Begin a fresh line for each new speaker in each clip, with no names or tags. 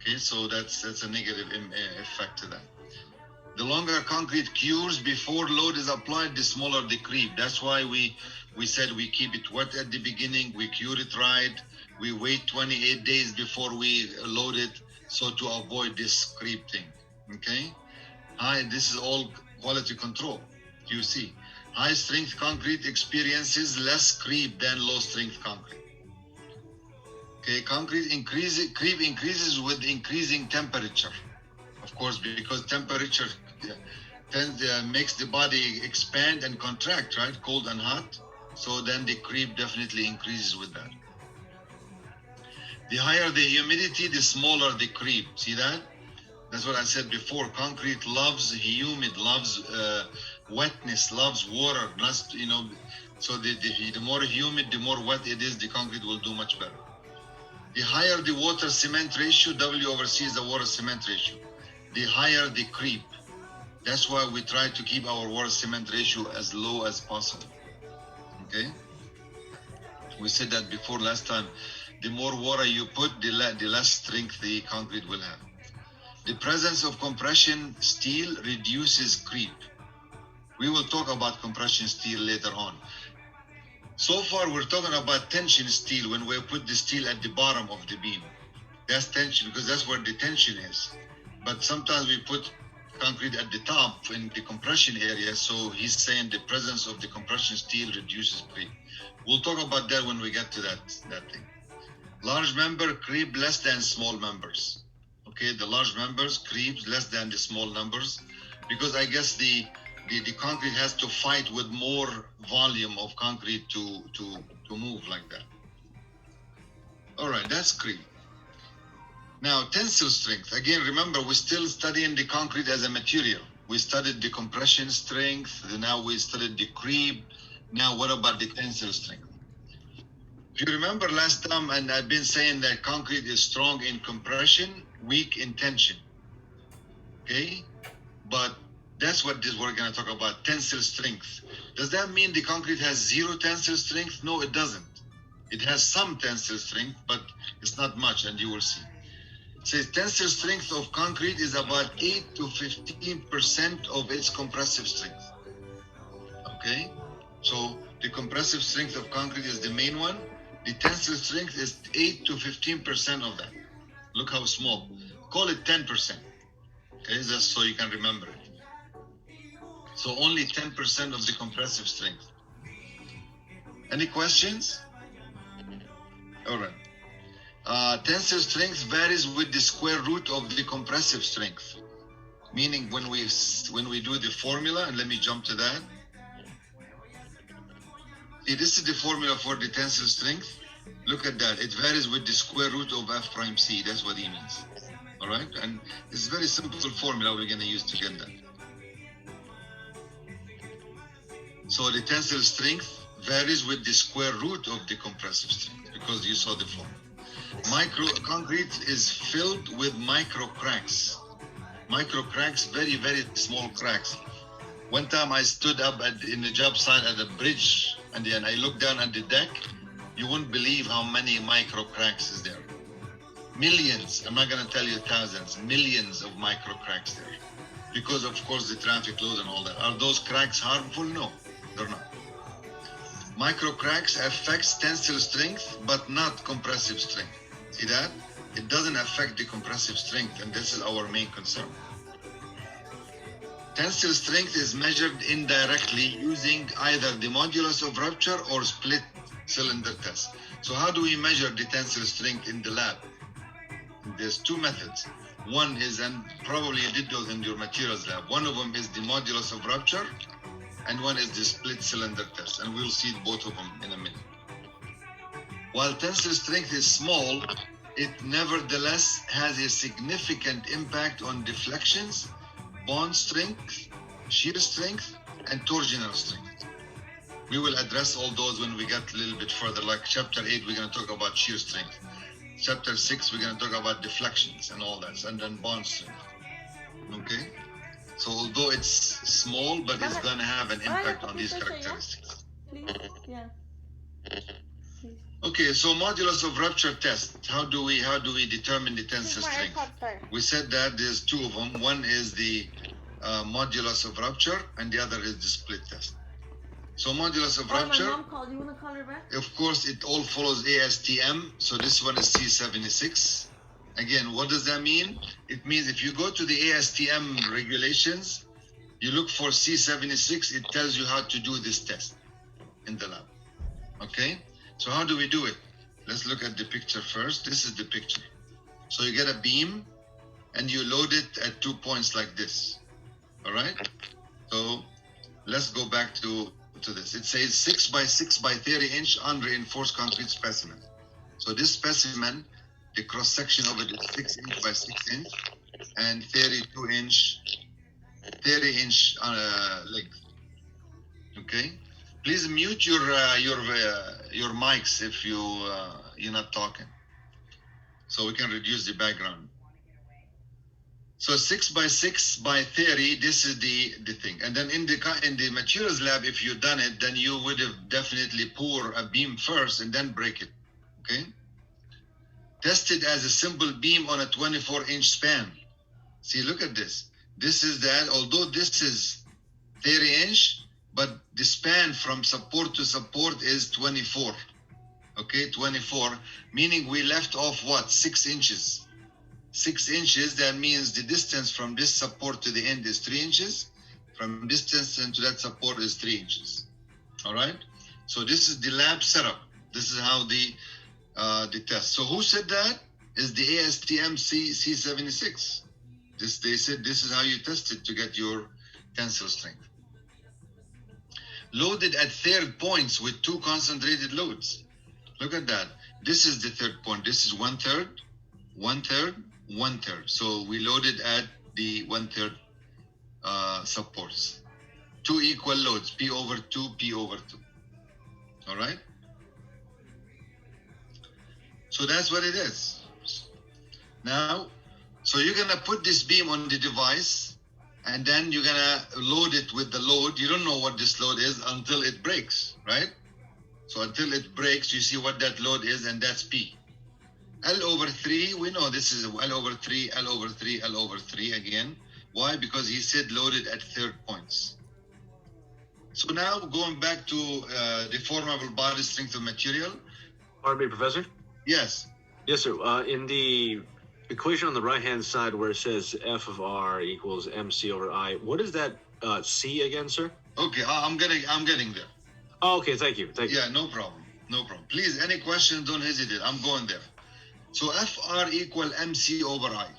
Okay, so that's a negative effect to that. The longer concrete cures before load is applied, the smaller the creep. That's why we said we keep it wet at the beginning, we cure it right, we wait 28 days before we load it, so to avoid this creep thing. Okay, this is all quality control. QC. High strength concrete experiences less creep than low strength concrete. Okay, creep increases with increasing temperature. Of course, because temperature makes the body expand and contract, right? Cold and hot. So then the creep definitely increases with that. The higher the humidity, the smaller the creep. See that? That's what I said before. Concrete loves humid, loves wetness, loves water. So the more humid, the more wet it is, the concrete will do much better. The higher the water cement ratio, W over C is the water cement ratio, the higher the creep. That's why we try to keep our water cement ratio as low as possible. Okay? We said that before last time. The more water you put, the less strength the concrete will have. The presence of compression steel reduces creep. We will talk about compression steel later on. So far, we're talking about tension steel when we put the steel at the bottom of the beam. That's tension because that's where the tension is. But sometimes we put concrete at the top in the compression area, so he's saying the presence of the compression steel reduces creep. We'll talk about that when we get to that thing. Large member creep less than small members. Okay, the large members creep less than the small numbers because I guess the concrete has to fight with more volume of concrete to move like that. All right, that's creep. Now, tensile strength. Again, remember, we're still studying the concrete as a material. We studied the compression strength. Now we studied the creep. Now, what about the tensile strength? If you remember last time, and I've been saying that concrete is strong in compression, weak in tension. Okay? But that's what we're going to talk about, tensile strength. Does that mean the concrete has zero tensile strength? No, it doesn't. It has some tensile strength, but it's not much, and you will see. It says tensile strength of concrete is about 8 to 15% of its compressive strength. Okay? So the compressive strength of concrete is the main one. The tensile strength is 8 to 15% of that. Look how small. Call it 10%. Okay, just so you can remember it. So only 10% of the compressive strength. Any questions? All right. Tensile strength varies with the square root of the compressive strength. Meaning when we do the formula, and let me jump to that. See, this is the formula for the tensile strength. Look at that. It varies with the square root of F prime C. That's what he means. All right? And it's a very simple formula we're going to use to get that. So the tensile strength varies with the square root of the compressive strength because you saw the formula. Concrete is filled with micro cracks. Micro cracks, very, very small cracks. One time I stood up in the job site at a bridge, and then I looked down at the deck. You wouldn't believe how many micro cracks is there. Millions, I'm not going to tell you thousands, millions of micro cracks there. Because of course the traffic load and all that. Are those cracks harmful? No, they're not. Micro cracks affects tensile strength, but not compressive strength. See that? It doesn't affect the compressive strength, and this is our main concern. Tensile strength is measured indirectly using either the modulus of rupture or split cylinder test. So how do we measure the tensile strength in the lab? There's two methods. One is, and probably you did those in your materials lab, one of them is the modulus of rupture, and one is the split cylinder test, and we'll see both of them in a minute. While tensile strength is small, it nevertheless has a significant impact on deflections, bond strength, shear strength, and torsional strength. We will address all those when we get a little bit further, like chapter 8, we're going to talk about shear strength. Chapter 6, we're going to talk about deflections and all that, and then bond strength. Okay? So although it's small, but it's going to have an impact on these characteristics.
Please, yeah.
Okay, so modulus of rupture test. How do we determine the tensile strength? We said that there's two of them. One is the modulus of rupture, and the other is the split test. So modulus of rupture. My mom called. You want to call her back? Of course, it all follows ASTM. So this one is C76. Again, what does that mean? It means if you go to the ASTM regulations, you look for C76. It tells you how to do this test in the lab. Okay. So how do we do it? Let's look at the picture first. This is the picture. So you get a beam and you load it at 2 points like this. All right. So let's go back to this. It says 6 by 6 by 30 inch unreinforced concrete specimen. So this specimen, the cross section of it is 6 inch by 6 inch and 30 inch length. Okay. Please mute your mics if you're not talking, so we can reduce the background. So 6 by 6 by 30. This is the thing. And then in the materials lab, if you've done it, then you would have definitely pour a beam first and then break it. Okay. Tested as a simple beam on a 24-inch span. See, look at this. This is that. Although this is 30-inch. But the span from support to support is 24. Okay, 24, meaning we left off what? 6 inches. 6 inches, that means the distance from this support to the end is 3 inches. From this distance to that support is 3 inches. All right? So this is the lab setup. This is how the test. So who said that? Is the ASTM C76. They said this is how you test it to get your tensile strength. Loaded at third points with 2 concentrated loads. Look at that. This is the third point. This is 1/3, 1/3, 1/3. So we loaded at the 1/3 supports. 2 equal loads, P over 2, P over 2. All right? So that's what it is. Now, so you're going to put this beam on the device, and then you're going to load it with the load. You don't know what this load is until it breaks, right? So until it breaks, you see what that load is, and that's P. L over 3, we know this is L over 3, L over 3, L over 3 again. Why? Because he said loaded at third points. So now going back to the formable body strength of material.
Pardon me, Professor?
Yes.
Yes, sir. In the equation on the right-hand side where it says F of R equals MC over I, what is that C again, sir?
Okay, I'm getting there.
Oh, okay, thank you.
Yeah, no problem. No problem. Please, any questions, don't hesitate. I'm going there. So FR equal MC over I.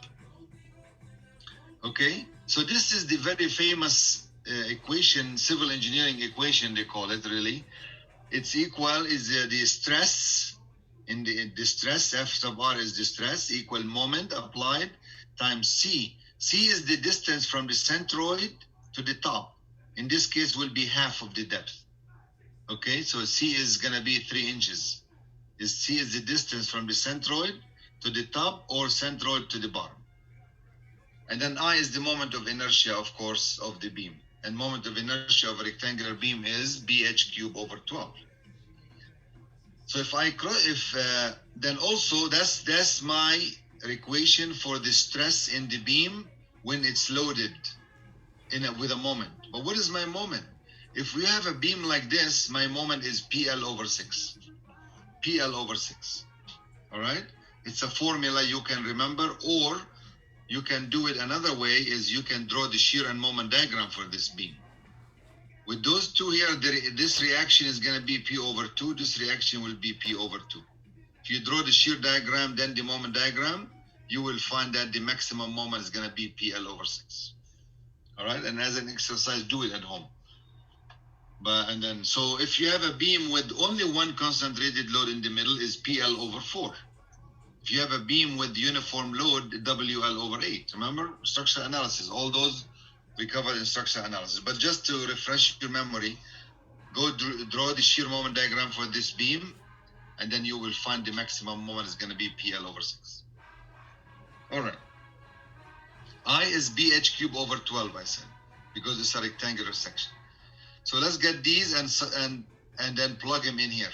Okay, so this is the very famous equation, civil engineering equation, they call it really. It's equal is the stress. In the stress, F sub R is the stress, equal moment applied times C. C is the distance from the centroid to the top. In this case, will be half of the depth. Okay, so C is going to be 3 inches. C is the distance from the centroid to the top or centroid to the bottom. And then I is the moment of inertia, of course, of the beam. And moment of inertia of a rectangular beam is BH cube over 12. So then also that's my equation for the stress in the beam when it's loaded with a moment. But what is my moment? If we have a beam like this, my moment is PL over 6. PL over 6. All right? It's a formula you can remember, or you can do it another way, is you can draw the shear and moment diagram for this beam. With those two here, this reaction is going to be P over 2. This reaction will be P over 2. If you draw the shear diagram, then the moment diagram, you will find that the maximum moment is going to be PL over 6. All right? And as an exercise, do it at home. So if you have a beam with only one concentrated load in the middle, is PL over 4. If you have a beam with uniform load, WL over 8. Remember? Structural analysis. All those we covered in structural analysis. But just to refresh your memory, go draw the shear moment diagram for this beam, and then you will find the maximum moment is going to be PL over 6. All right. I is BH cube over 12, I said, because it's a rectangular section. So let's get these and then plug them in here.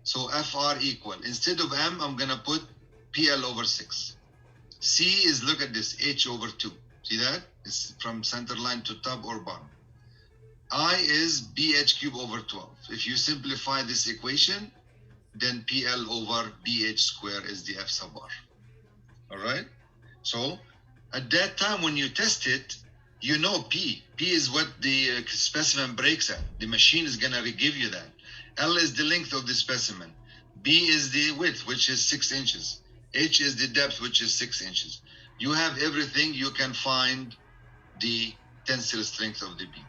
So FR equal, instead of M, I'm gonna put PL over 6. C is, look at this, H over 2. See that? It's from center line to top or bottom. I is BH cube over 12. If you simplify this equation, then PL over BH square is the F sub R. All right? So at that time when you test it, you know P. P is what the specimen breaks at. The machine is going to give you that. L is the length of the specimen. B is the width, which is 6 inches. H is the depth, which is 6 inches. You have everything. You can find the tensile strength of the beam.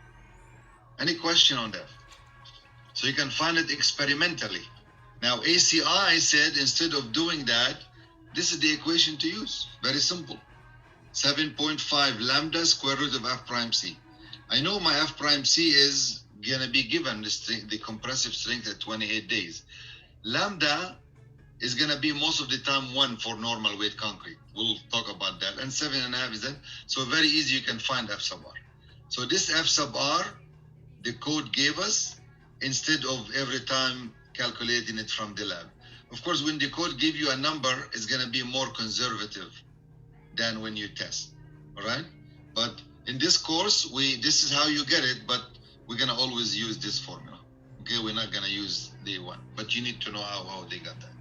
Any question on that? So you can find it experimentally. Now ACI said instead of doing that, this is the equation to use. Very simple. 7.5 lambda square root of F prime C. I know my F prime C is going to be given the compressive strength at 28 days. Lambda is going to be most of the time 1 for normal weight concrete. We'll talk about that. And 7.5 is that. So very easy, you can find F sub R. So this F sub R, the code gave us instead of every time calculating it from the lab. Of course, when the code give you a number, it's going to be more conservative than when you test, all right? But in this course, this is how you get it, but we're going to always use this formula, okay? We're not going to use the one, but you need to know how they got that.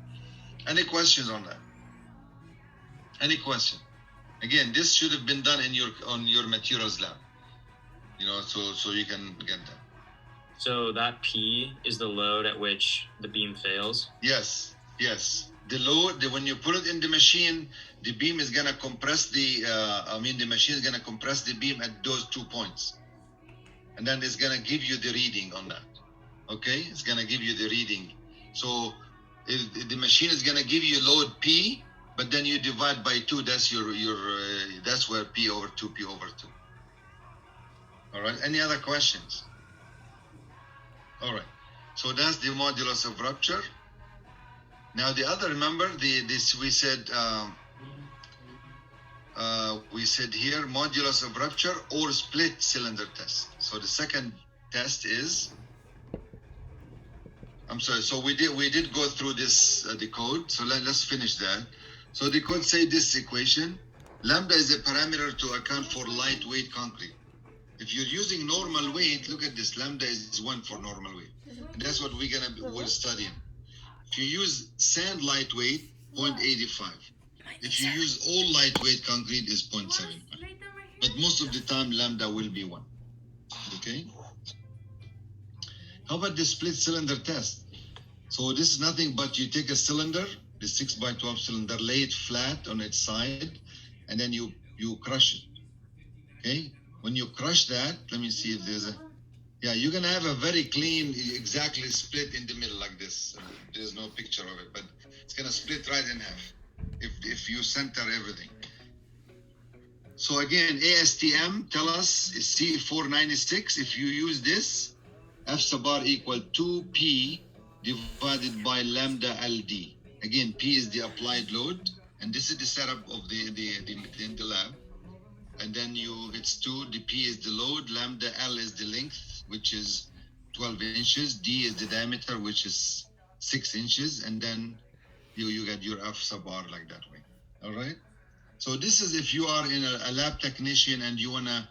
Any questions on that? Any question? Again, this should have been done on your materials lab, so you can get that.
So that P is the load at which the beam fails?
Yes. The load, when you put it in the machine, the beam is going to compress the machine is going to compress the beam at those 2 points. And then it's going to give you the reading on that. Okay? It's going to give you the reading. So the machine is going to give you load P, but then you divide by 2. That's that's where P over 2, P over 2. All right? Any other questions? All right. So that's the modulus of rupture. Now the other, remember, we said here modulus of rupture or split cylinder test. So the second test is, so we did go through this the code. So let's finish that. So the code say this equation: lambda is a parameter to account for lightweight concrete. If you're using normal weight, look at this. Lambda is 1 for normal weight. And that's what we're studying. If you use sand lightweight, 0.85. If you use all lightweight concrete, is 0.75. But most of the time, lambda will be 1. Okay? How about the split cylinder test? So this is nothing but you take a cylinder, the 6x12 cylinder, lay it flat on its side, and then you crush it. Okay? When you crush that, let me see if there's you're going to have a very clean, exactly split in the middle like this. There's no picture of it, but it's going to split right in half if you center everything. So again, ASTM tell us is C496. If you use this, F sub R equal 2P divided by lambda LD. Again, P is the applied load, and this is the setup of the in the lab. And then it's 2, the P is the load, lambda L is the length, which is 12 inches, D is the diameter, which is 6 inches, and then you get your F sub R like that way. All right? So this is if you are in a lab technician and you want to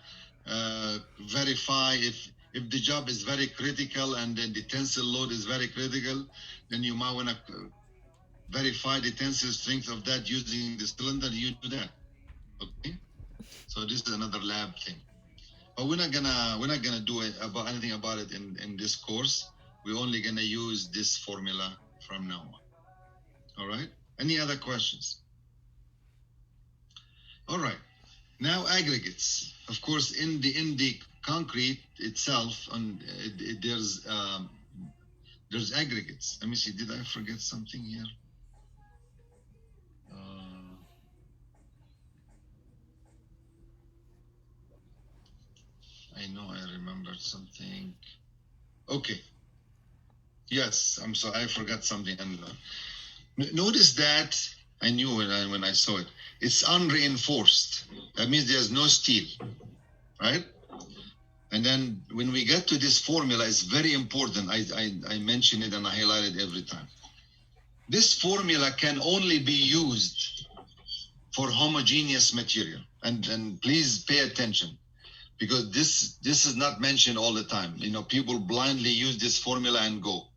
verify if the job is very critical and then the tensile load is very critical, then you might want to verify the tensile strength of that using the cylinder. You do that. Okay? So this is another lab thing, but we're not gonna do anything about it in this course. We're only gonna use this formula from now on. All right. Any other questions? All right. Now aggregates. Of course, in the concrete itself, there's aggregates. Let me see. Did I forget something here? I know I remembered something. Okay. Yes, I'm sorry. I forgot something. And notice that I knew when I saw it. It's unreinforced. That means there's no steel, right? And then when we get to this formula, it's very important. I mention it and I highlight it every time. This formula can only be used for homogeneous material. And please pay attention, because this is not mentioned all the time. You know, people blindly use this formula and go.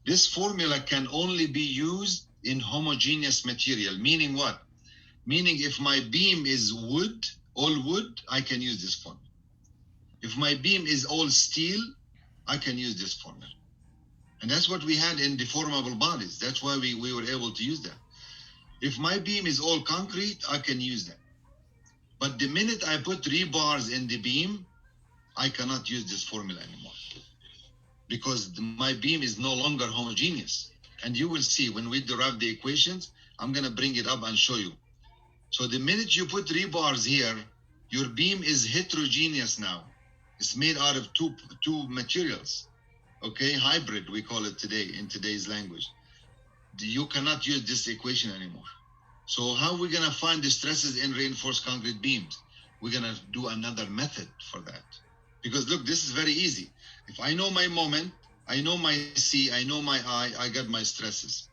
This formula can only be used in homogeneous material, meaning what? Meaning if my beam is wood, all wood, I can use this formula. If my beam is all steel, I can use this formula. And that's what we had in deformable bodies. That's why we were able to use that. If my beam is all concrete, I can use that. But the minute I put rebars in the beam, I cannot use this formula anymore, because my beam is no longer homogeneous. And you will see when we derive the equations, I'm going to bring it up and show you. So the minute you put rebars here, your beam is heterogeneous now. It's made out of two materials. Okay, hybrid, we call it today in today's language. You cannot use this equation anymore. So how are we going to find the stresses in reinforced concrete beams? We're going to do another method for that. Because look, this is very easy. If I know my moment, I know my C, I know my I got my stresses.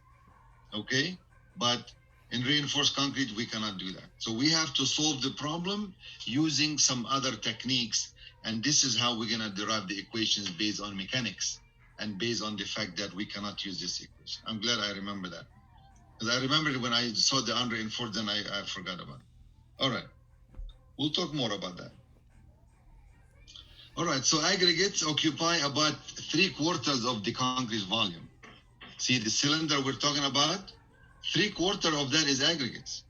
Okay? But in reinforced concrete, we cannot do that. So we have to solve the problem using some other techniques. And this is how we're going to derive the equations based on mechanics and based on the fact that we cannot use this equation. I'm glad I remember that. Because I remembered when I saw the unreinforced, then I forgot about it. All right. We'll talk more about that. All right. So aggregates occupy about 3/4 of the concrete volume. See the cylinder we're talking about? 3/4 of that is aggregates.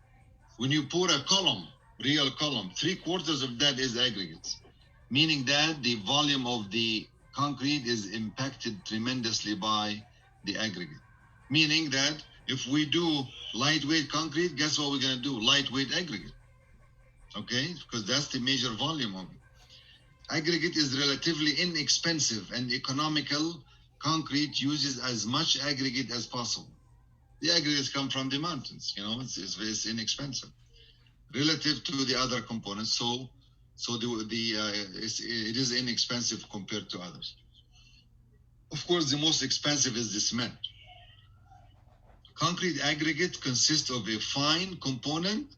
When you pour a column, real column, 3/4 of that is aggregates, meaning that the volume of the concrete is impacted tremendously by the aggregate. Meaning that if we do lightweight concrete, guess what we're going to do? Lightweight aggregate. Okay? Because that's the major volume of it. Aggregate is relatively inexpensive and economical. Concrete uses as much aggregate as possible. The aggregates come from the mountains, you know, it's inexpensive relative to the other components. So it is inexpensive compared to others. Of course, the most expensive is the cement. Concrete aggregate consists of a fine component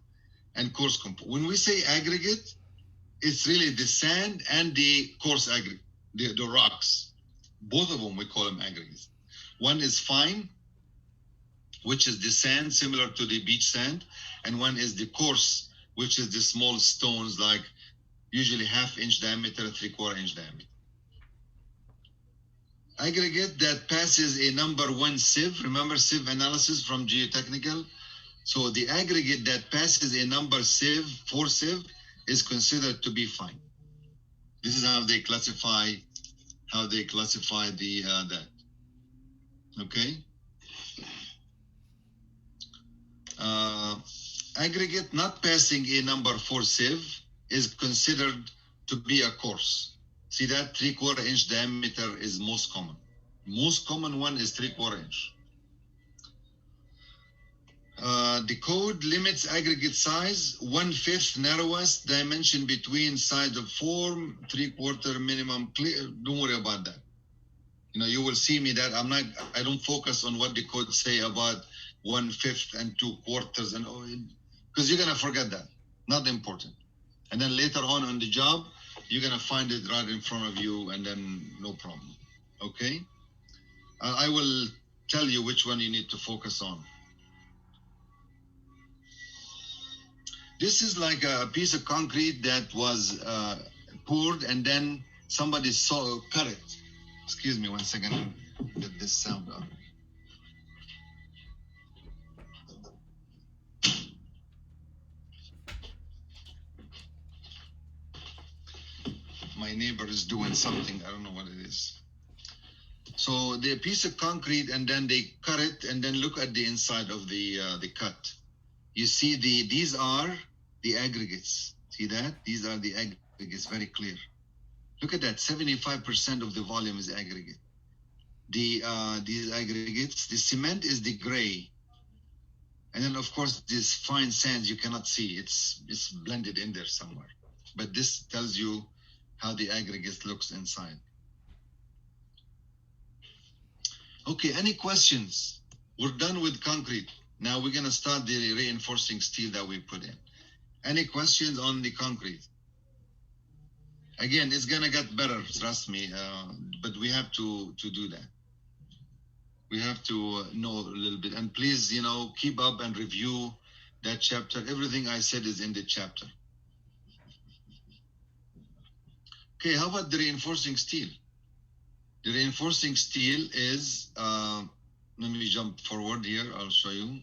and coarse component. When we say aggregate, it's really the sand and the coarse aggregate, the rocks. Both of them, we call them aggregates. One is fine, which is the sand, similar to the beach sand, and one is the coarse, which is the small stones, like usually 1/2 inch diameter, 3/4 inch diameter. Aggregate that passes a number 1 sieve. Remember sieve analysis from geotechnical? So the aggregate that passes a number sieve, 4 sieve, is considered to be fine. This is how they classify the that. Okay. Aggregate not passing a number 4 sieve is considered to be a coarse. See that 3/4 inch diameter is most common. Most common one is 3/4 inch. The code limits aggregate size 1/5 narrowest dimension between sides of form, 3/4 minimum clear. Don't worry about that. You know, you will see me that I don't focus on what the code say about 1/5 and 2/4 and because you're gonna forget that. Not important. And then later on the job, you're gonna find it right in front of you, and then no problem. Okay? I will tell you which one you need to focus on. This is like a piece of concrete that was poured, and then somebody cut it. Excuse me 1 second. Get this sound out. My neighbor is doing something. I don't know what it is. So the piece of concrete, and then they cut it, and then look at the inside of the cut. You see these are the aggregates. See that? These are the aggregates, very clear. Look at that. 75% of the volume is aggregate. These aggregates. The cement is the gray, and then of course this fine sands you cannot see. It's blended in there somewhere. But this tells you how the aggregate looks inside. Okay, any questions? We're done with concrete. Now we're gonna start the reinforcing steel that we put in. Any questions on the concrete? Again, it's gonna get better, trust me, but we have to do that. We have to know a little bit, and please, keep up and review that chapter. Everything I said is in the chapter. Okay, how about the reinforcing steel? The reinforcing steel is, let me jump forward here, I'll show you.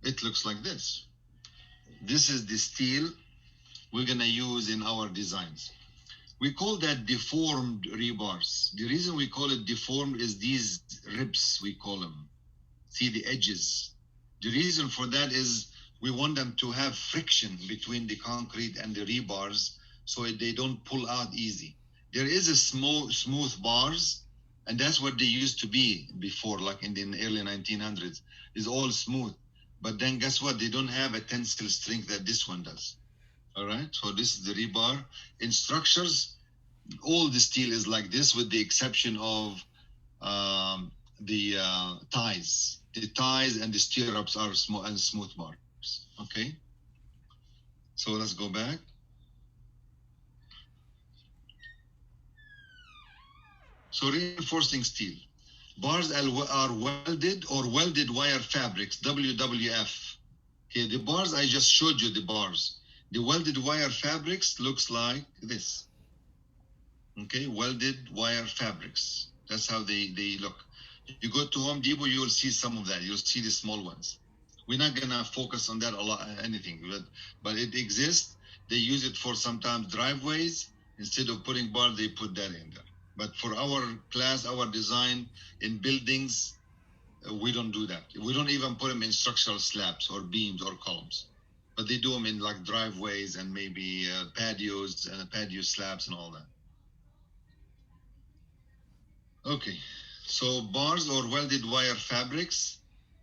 It looks like this. This is the steel we're gonna use in our designs. We call that deformed rebars. The reason we call it deformed is these ribs, we call them. See the edges. The reason for that is we want them to have friction between the concrete and the rebars so they don't pull out easy. There is a smooth bars, and that's what they used to be before, like in the early 1900s, is all smooth. But then guess what? They don't have a tensile strength that this one does. All right, so this is the rebar. In structures, all the steel is like this, with the exception of the ties. The ties and the stirrups are smooth bars. Okay, so let's go back. So reinforcing steel. Bars are welded or welded wire fabrics, WWF. Okay, the bars, I just showed you the bars. The welded wire fabrics looks like this. Okay, welded wire fabrics. That's how they look. You go to Home Depot, you will see some of that. You'll see the small ones. We're not gonna focus on that a lot, anything, but it exists. They use it for sometimes driveways. Instead of putting bar, they put that in there. But for our class, our design in buildings, we don't do that. We don't even put them in structural slabs or beams or columns. But they do them in like driveways and maybe patios and patio slabs and all that. Okay, so bars or welded wire fabrics.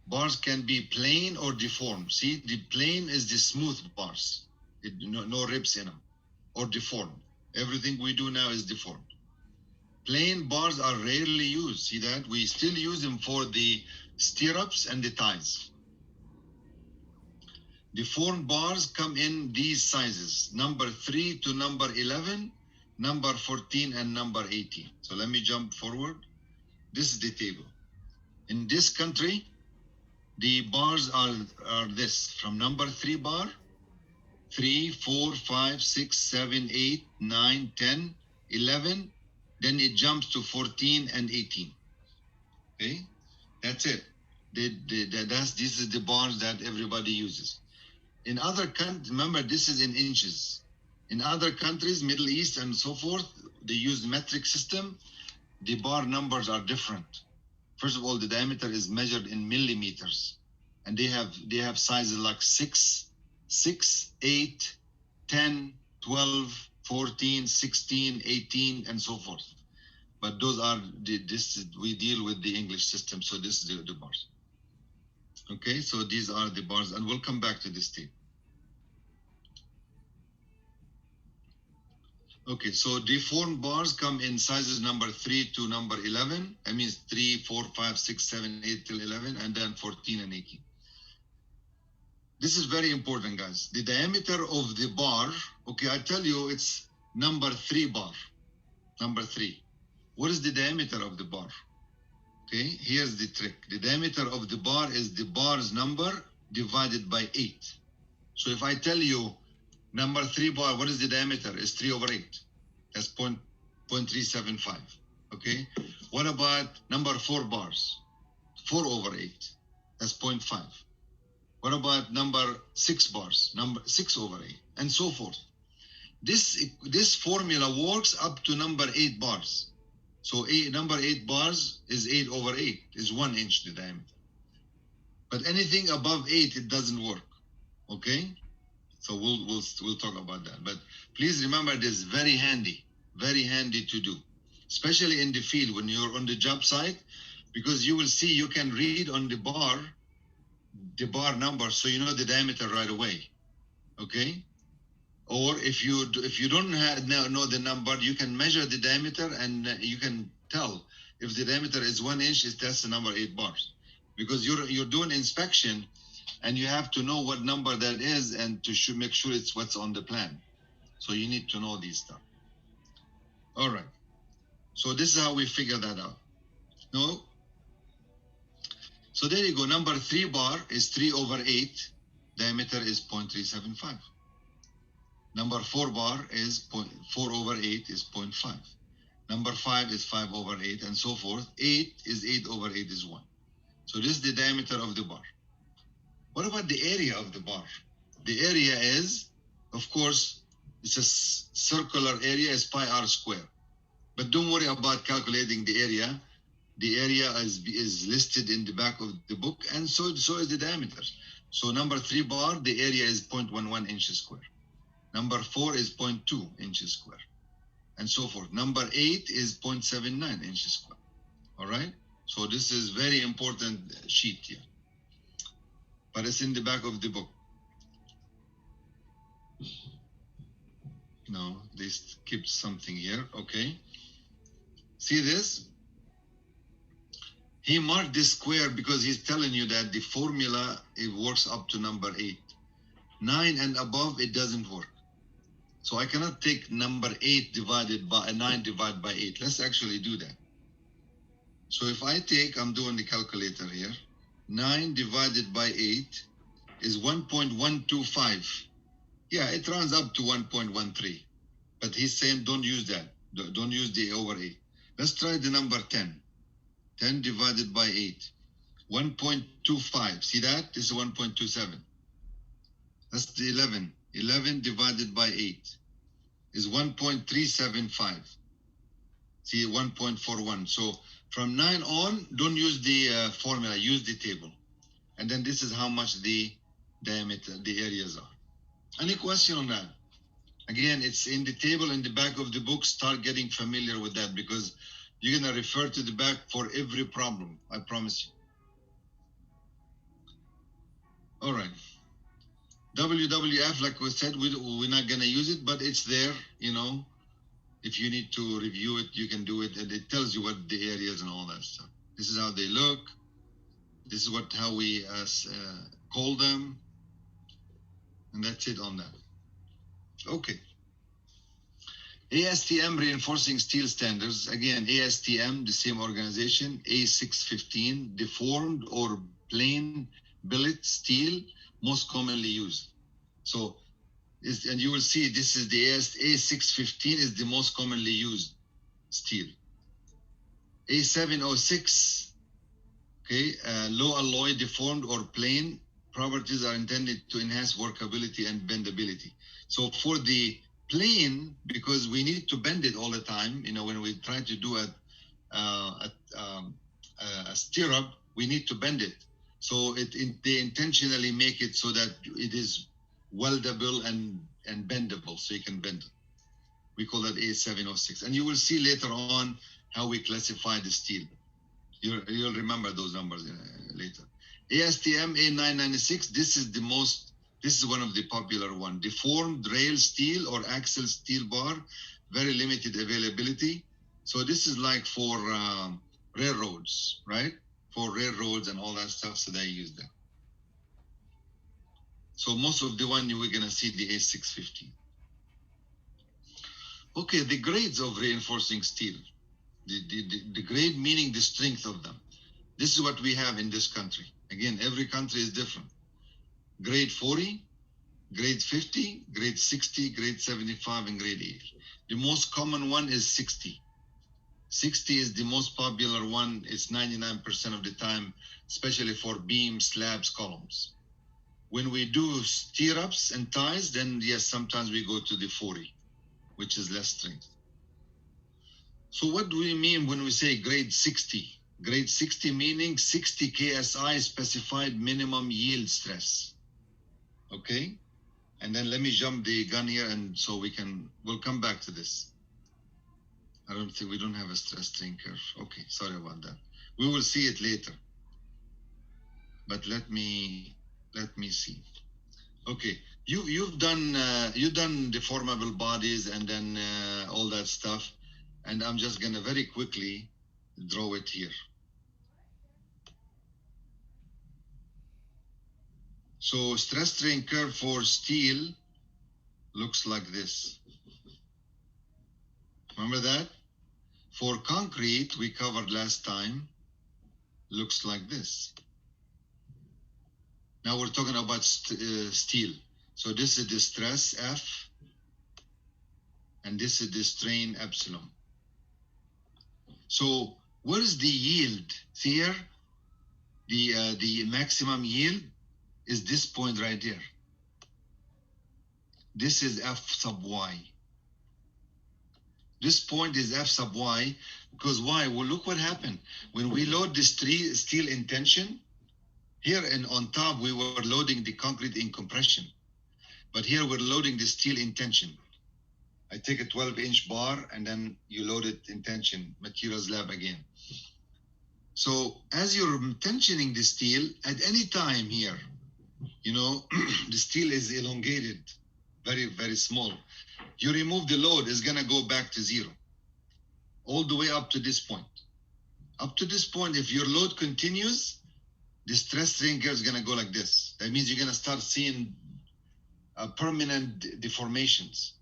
Bars can be plain or deformed. See, the plain is the smooth bars, no ribs in them, or deformed. Everything we do now is deformed. Plain bars are rarely used. See that? We still use them for the stirrups and the ties. Deformed bars come in these sizes, number 3 to number 11, number 14, and number 18. So let me jump forward. This is the table. In this country, the bars are this, from number 3 bar, 3, 4, 5, 6, 7, 8, 9, 10, 11, then it jumps to 14 and 18. Okay, that's it. This is the bars that everybody uses. In other countries, remember this is in inches. In other countries, Middle East and so forth, they use metric system. The bar numbers are different. First of all, the diameter is measured in millimeters, and they have sizes like 6, 8, 10, 12, 14, 16, 18, and so forth. But those are we deal with the English system, so this is the bars. Okay, so these are the bars, and we'll come back to this tape. Okay, so deformed bars come in sizes number 3 to number 11. That means 3, 4, 5, 6, 7, 8 till 11, and then 14 and 18. This is very important, guys. The diameter of the bar, okay, I tell you it's number 3 bar. Number 3. What is the diameter of the bar? Okay, here's the trick. The diameter of the bar is the bar's number divided by 8. So if I tell you number 3 bar, what is the diameter? It's 3 over 8. That's 0.375. Okay. What about number 4 bars? 4 over 8. That's 0.5. What about number 6 bars? Number 6 over 8, and so forth. This formula works up to number 8 bars. So number 8 bars is 8 over 8, is 1 inch the diameter. But anything above 8, it doesn't work. Okay. So we'll talk about that. But please remember, this is very handy to do, especially in the field when you're on the job site, because you will see you can read on the bar number, so you know the diameter right away. Okay. Or if you don't know the number, you can measure the diameter and you can tell If the diameter is 1 inch, that's the number 8 bars. Because you're doing inspection, and you have to know what number that is, and to make sure it's what's on the plan. So you need to know these stuff. All right. So this is how we figure that out. No? So there you go. Number 3 bar is 3/8. Diameter is 0.375. Number 4 bar is 4/8 is 0.5. Number 5 is 5/8, and so forth. 8 is 8/8 is 1. So this is the diameter of the bar. What about the area of the bar? The area is, of course, it's a circular area, is pi r square. But don't worry about calculating the area. The area is listed in the back of the book, and so is the diameter. So number 3 bar, the area is 0.11 inches square. Number 4 is 0.2 inches square, and so forth. Number 8 is 0.79 inches square. All right? So this is very important sheet here. But it's in the back of the book. No, they skipped something here. Okay. See this? He marked this square because he's telling you that the formula, it works up to number 8. 9 and above, it doesn't work. So I cannot take number 8 divided by 9 divided by 8. Let's actually do that. So if I take, I'm doing the calculator here, 9 divided by 8 is 1.125. Yeah, it rounds up to 1.13. But he's saying don't use that. Don't use the over 8. Let's try the number 10. 10 divided by 8. 1.25. See that? This is 1.27. That's the 11. 11 divided by 8 is 1.375. See, 1.41. So from 9 on, don't use the formula. Use the table. And then this is how much the diameter, the areas are. Any question on that? Again, it's in the table in the back of the book. Start getting familiar with that, because you're going to refer to the back for every problem. I promise you. All right. WWF, like we said, we're not going to use it, but it's there, you know. If you need to review it, you can do it. And it tells you what the areas and all that stuff. This is how they look. This is how we call them. And that's it on that. Okay. ASTM reinforcing steel standards. Again, ASTM, the same organization. A615, deformed or plain billet steel, most commonly used. So, and you will see this is the A615 is the most commonly used steel. A706, okay, low alloy, deformed or plain. Properties are intended to enhance workability and bendability. So for the plain, because we need to bend it all the time, you know, when we try to do a stirrup, we need to bend it. So they intentionally make it so that it is weldable and bendable, so you can bend it. We call that A706. And you will see later on how we classify the steel. You'll remember those numbers later. ASTM A996, this is one of the popular one. Deformed rail steel or axle steel bar, very limited availability. So this is like for railroads, right? For railroads and all that stuff, so they use that. So most of the one we're gonna see the A650. Okay, the grades of reinforcing steel. The grade meaning the strength of them. This is what we have in this country. Again, every country is different. Grade 40, grade 50, grade 60, grade 75, and grade 80. The most common one is 60. 60 is the most popular one. It's 99% of the time, especially for beams, slabs, columns. When we do stirrups and ties, then yes, sometimes we go to the 40, which is less strength. So what do we mean when we say grade 60? Grade 60 meaning 60 KSI specified minimum yield stress. Okay? And then let me jump the gun here, and so we'll come back to this. I don't think we don't have a stress strain curve. Okay, sorry about that. We will see it later. But let me see. Okay, you've done deformable bodies and then all that stuff, and I'm just gonna very quickly draw it here. So stress strain curve for steel looks like this. Remember that? For concrete, we covered last time, looks like this. Now we're talking about steel. So this is the stress F, and this is the strain epsilon. So what is the yield? See here, the maximum yield is this point right there. This is F sub Y. This point is F sub Y, because why? Well, look what happened. When we load this steel in tension, here and on top, we were loading the concrete in compression. But here we're loading the steel in tension. I take a 12-inch bar and then you load it in tension, materials lab again. So as you're tensioning the steel, at any time here, you know, the steel is elongated, very, very small. You remove the load, it's gonna go back to zero, all the way up to this point. Up to this point, if your load continues, the stress strain curve is gonna go like this. That means you're gonna start seeing permanent deformations.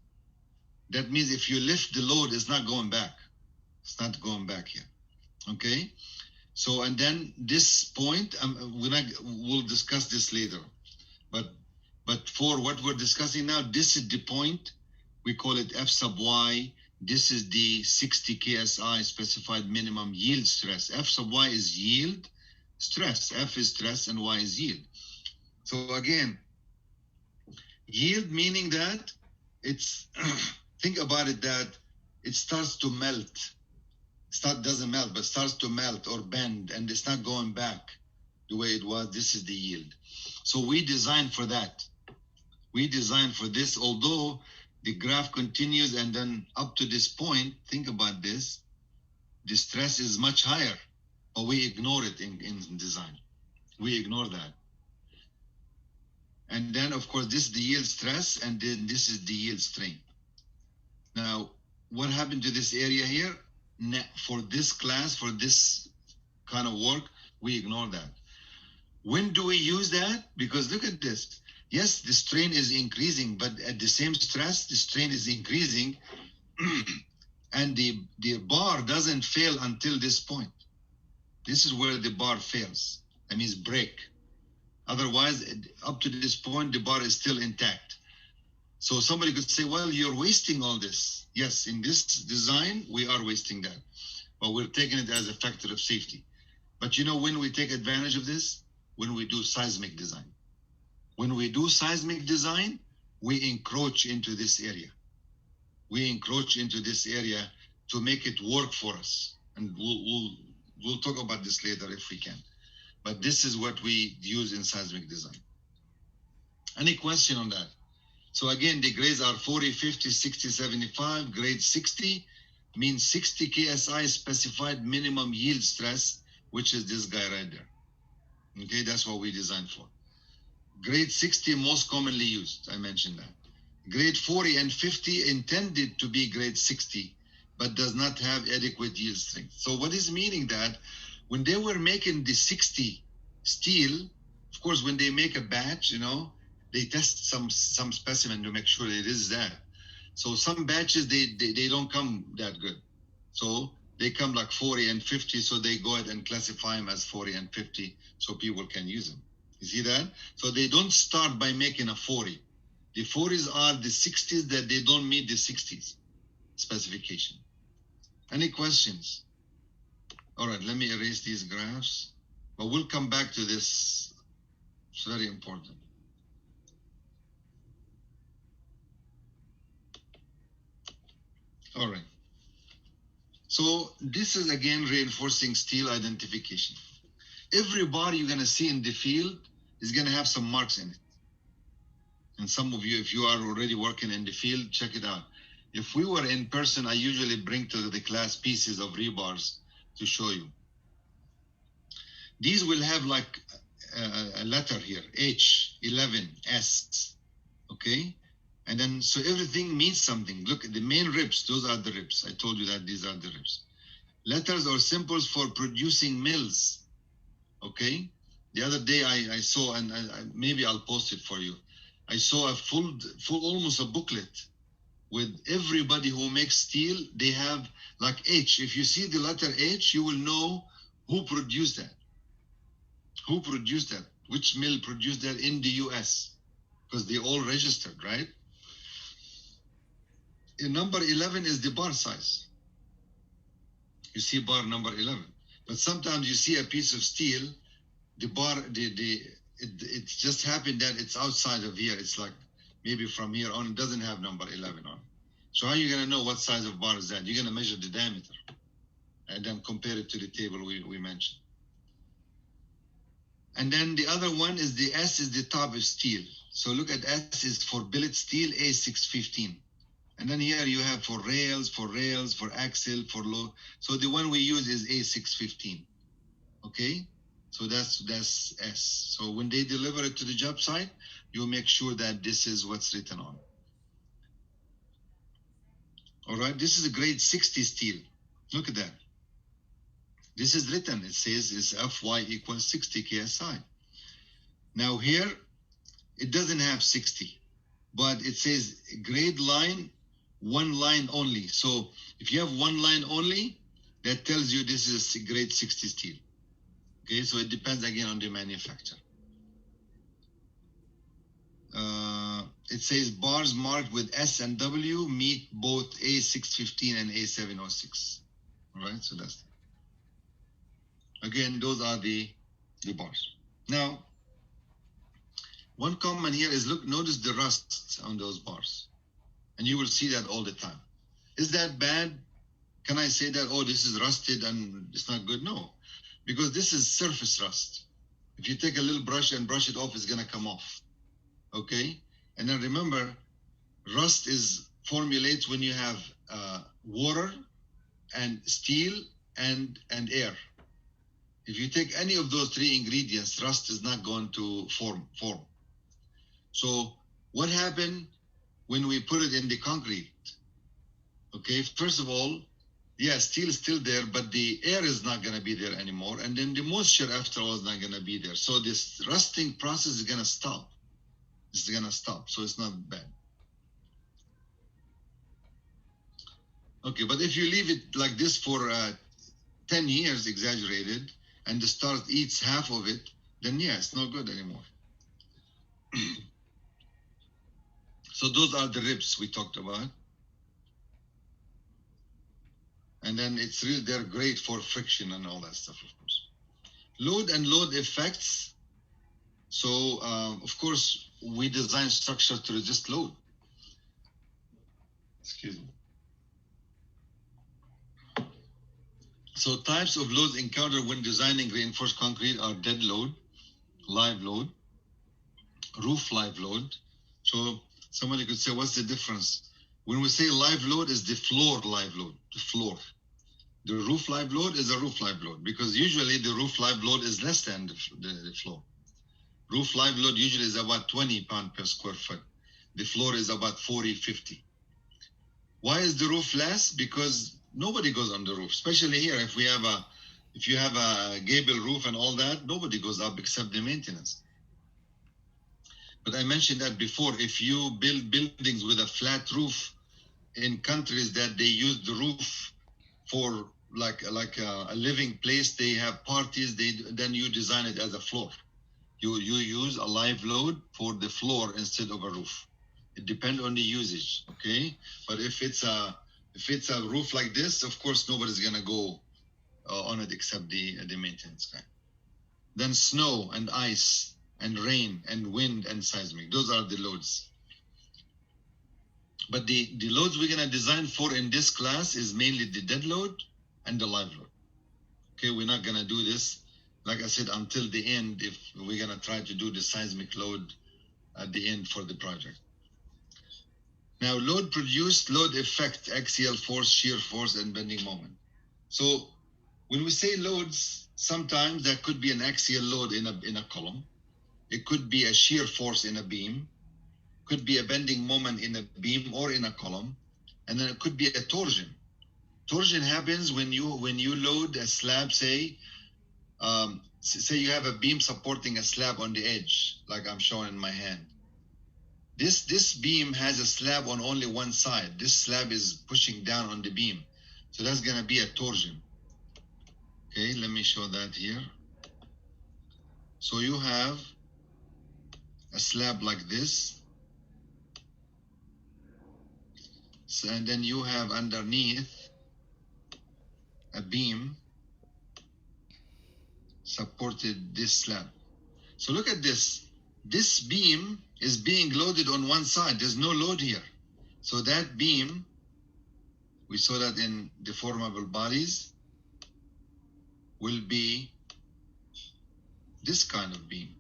That means if you lift the load, it's not going back. It's not going back here. Okay? So, and then this point, we'll discuss this later. But for what we're discussing now, this is the point. We call it F sub Y. This is the 60 KSI specified minimum yield stress. F sub Y is yield stress. F is stress and Y is yield. So again, yield meaning that it's, think about it, that it starts to melt. Doesn't melt, but starts to melt or bend, and it's not going back the way it was. This is the yield. So we designed for that. We designed for this, although the graph continues and then up to this point, think about this, the stress is much higher, but we ignore it in design. We ignore that. And then, of course, this is the yield stress, and then this is the yield strain. Now, what happened to this area here? For this class, for this kind of work, we ignore that. When do we use that? Because look at this. Yes, the strain is increasing, but at the same stress, the strain is increasing, and the bar doesn't fail until this point. This is where the bar fails. That means break. Otherwise, up to this point, the bar is still intact. So somebody could say, well, you're wasting all this. Yes, in this design, we are wasting that. But we're taking it as a factor of safety. But you know when we take advantage of this? When we do seismic design. When we do seismic design, we encroach into this area. We encroach into this area to make it work for us. And we'll talk about this later if we can. But this is what we use in seismic design. Any question on that? So again, the grades are 40, 50, 60, 75. Grade 60 means 60 KSI specified minimum yield stress, which is this guy right there. Okay, that's what we designed for. Grade 60 most commonly used, I mentioned that. Grade 40 and 50 intended to be grade 60, but does not have adequate yield strength. So what is meaning that when they were making the 60 steel, of course, when they make a batch, you know, they test some specimen to make sure it is that. So some batches, they don't come that good. So they come like 40 and 50, so they go ahead and classify them as 40 and 50 so people can use them. You see that? So they don't start by making a 40. The 40s are the 60s that they don't meet the 60s specification. Any questions? All right, let me erase these graphs, but we'll come back to this. It's very important. All right. So this is again reinforcing steel identification. Every bar you're going to see in the field is going to have some marks in it. And some of you, if you are already working in the field, check it out. If we were in person, I usually bring to the class pieces of rebars to show you. These will have like a letter here, H, 11, S, okay? And then, so everything means something. Look at the main ribs, those are the ribs. I told you that these are the ribs. letters or symbols for producing mills. Okay, the other day I saw, and maybe I'll post it for you. I saw a full almost a booklet with everybody who makes steel. They have like H. If you see the letter H, you will know who produced that. Who produced that? Which mill produced that in the US? Because they all registered, right? In number 11 is the bar size. You see bar number 11. But sometimes you see a piece of steel, the bar, it just happened that it's outside of here. It's like maybe from here on, it doesn't have number 11 on. So how are you going to know what size of bar is that? You're going to measure the diameter and then compare it to the table we mentioned. And then the other one is the S is the top of steel. So look at S is for billet steel, A615. And then here you have for rails, for axle, for load. So the one we use is A615. Okay? So that's S. So when they deliver it to the job site, you make sure that this is what's written on. All right, this is a grade 60 steel. Look at that. This is written. It says it's Fy equals 60 KSI. Now here, it doesn't have 60, but it says grade line, one line only. So if you have one line only, that tells you this is grade 60 steel. Okay, so it depends again on the manufacturer. It says bars marked with S and W meet both A615 and A706. All right, so that's again, those are the bars. Now, one comment here is notice the rust on those bars. And you will see that all the time. Is that bad? Can I say that, oh, this is rusted and it's not good? No, because this is surface rust. If you take a little brush and brush it off, it's going to come off. Okay? And then remember, rust formulates when you have water and steel and air. If you take any of those three ingredients, rust is not going to form. So what happened when we put it in the concrete? Okay, first of all, yeah, steel is still there, but the air is not going to be there anymore. And then the moisture after all is not going to be there. So this rusting process is going to stop. It's going to stop. So it's not bad. Okay, but if you leave it like this for 10 years, exaggerated, and the start eats half of it, then yeah, it's not good anymore. So those are the ribs we talked about. And then they're great for friction and all that stuff, of course. Load and load effects. So, of course, we design structure to resist load. Excuse me. So types of loads encountered when designing reinforced concrete are dead load, live load, roof live load. So somebody could say, what's the difference? When we say live load, is the floor live load, the floor. The roof live load is a roof live load because usually the roof live load is less than the floor. Roof live load usually is about 20 pounds per square foot. The floor is about 40, 50. Why is the roof less? Because nobody goes on the roof, especially here. If you have a gable roof and all that, nobody goes up except the maintenance. But I mentioned that before. If you build buildings with a flat roof in countries that they use the roof for like a living place, they have parties. Then you design it as a floor. You use a live load for the floor instead of a roof. It depends on the usage, okay? But if it's a roof like this, of course nobody's gonna go on it except the maintenance guy. Then snow and ice and rain and wind and seismic. Those are the loads. But the loads we're gonna design for in this class is mainly the dead load and the live load. Okay, we're not gonna do this, like I said, until the end if we're gonna try to do the seismic load at the end for the project. Now, load produced, load effect, axial force, shear force, and bending moment. So when we say loads, sometimes that could be an axial load in a column. It could be a shear force in a beam, could be a bending moment in a beam or in a column, and then it could be a torsion. Torsion happens when you load a slab, say you have a beam supporting a slab on the edge, like I'm showing in my hand. This beam has a slab on only one side. This slab is pushing down on the beam. So that's going to be a torsion. Okay, let me show that here. So you have a slab like this. So, and then you have underneath a beam supported this slab. So look at this. This beam is being loaded on one side. There's no load here. So that beam, we saw that in deformable bodies, will be this kind of beam,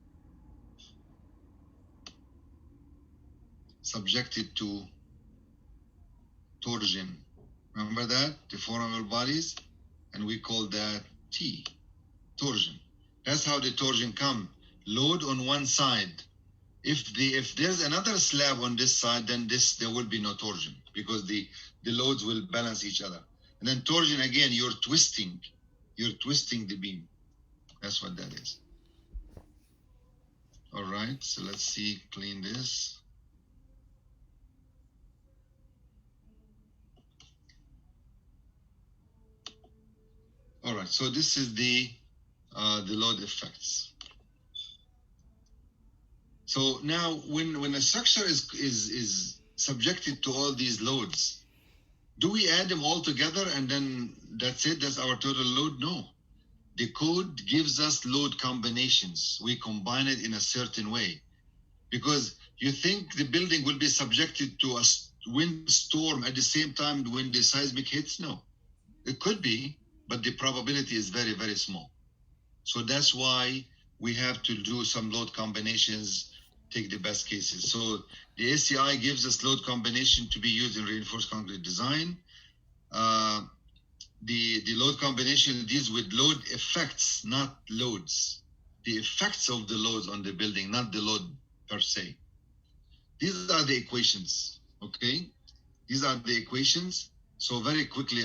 subjected to torsion. Remember that? Deformable bodies, and we call that T, torsion. That's how the torsion come. Load on one side. If there's another slab on this side, then there will be no torsion because the loads will balance each other. And then torsion, again, you're twisting the beam. That's what that is. All right, so let's see, clean this. All right, so this is the load effects. So now, when a structure is subjected to all these loads, do we add them all together and then that's it? That's our total load? No. The code gives us load combinations. We combine it in a certain way. Because you think the building will be subjected to a windstorm at the same time when the seismic hits? No. It could be, but the probability is very, very small. So that's why we have to do some load combinations, take the best cases. So the ACI gives us load combination to be used in reinforced concrete design. The load combination deals with load effects, not loads. The effects of the loads on the building, not the load per se. These are the equations, okay? These are the equations. So very quickly,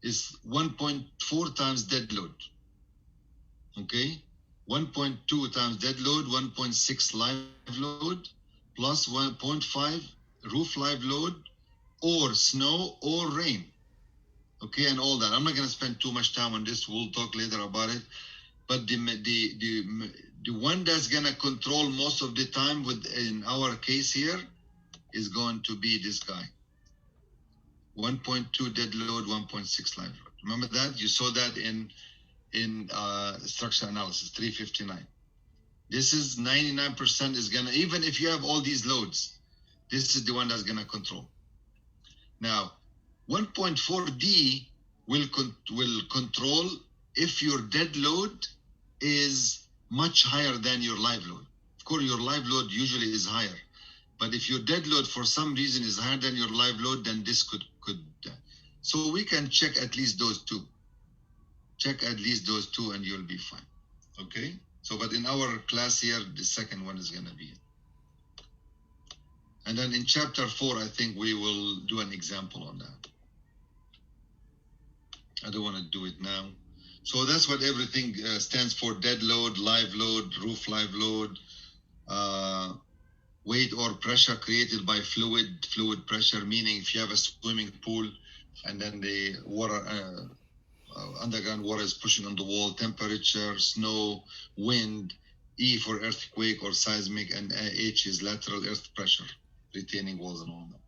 is 1.4 times dead load, okay? 1.2 times dead load, 1.6 live load, plus 1.5 roof live load, or snow or rain. Okay, and all that. I'm not going to spend too much time on this. We'll talk later about it. But the one that's going to control most of the time in our case here is going to be this guy. 1.2 dead load, 1.6 live load. Remember that? You saw that in structural analysis, 359. This is 99% is going to, even if you have all these loads, this is the one that's going to control. Now, 1.4D will control if your dead load is much higher than your live load. Of course, your live load usually is higher, but if your dead load for some reason is higher than your live load, then this could. So we can check at least those two. Check at least those two, and you'll be fine. Okay. So, but in our class here, the second one is going to be it. And then in chapter 4, I think we will do an example on that. I don't want to do it now. So that's what everything stands for: dead load, live load, roof live load, weight or pressure created by fluid pressure, meaning if you have a swimming pool and then the water, underground water is pushing on the wall, temperature, snow, wind, E for earthquake or seismic, and H is lateral earth pressure, retaining walls and all that.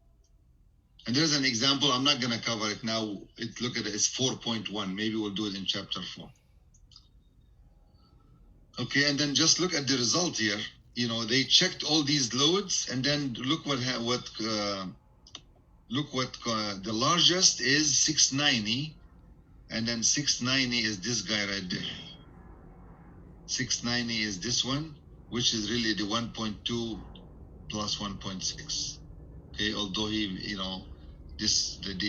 And there's an example. I'm not going to cover it now. Look at it. It's 4.1. Maybe we'll do it in chapter 4. Okay, and then just look at the result here. You know, they checked all these loads, and then look what the largest is 690, and then 690 is this guy right there. 690 is this one, which is really the 1.2 plus 1.6. Okay, although they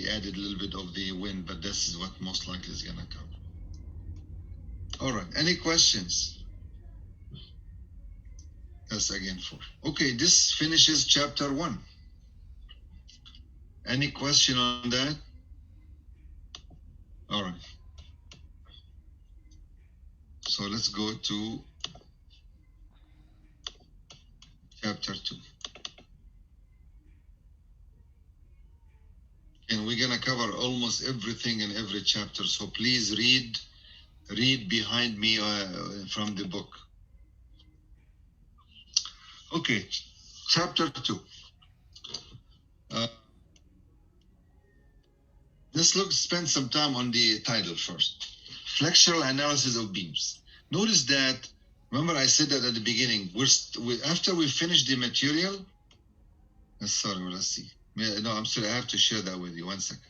added a little bit of the wind, but this is what most likely is going to come. All right, any questions? That's again 4. Okay, this finishes chapter 1. Any question on that? All right. So let's go to chapter 2. And we're gonna cover almost everything in every chapter. So please read behind me from the book. Okay, chapter 2. Let's spend some time on the title first. Flexural analysis of beams. Notice that, remember I said that at the beginning, after we finish the material, sorry, let's see. No, I'm sorry, I have to share that with you. 1 second.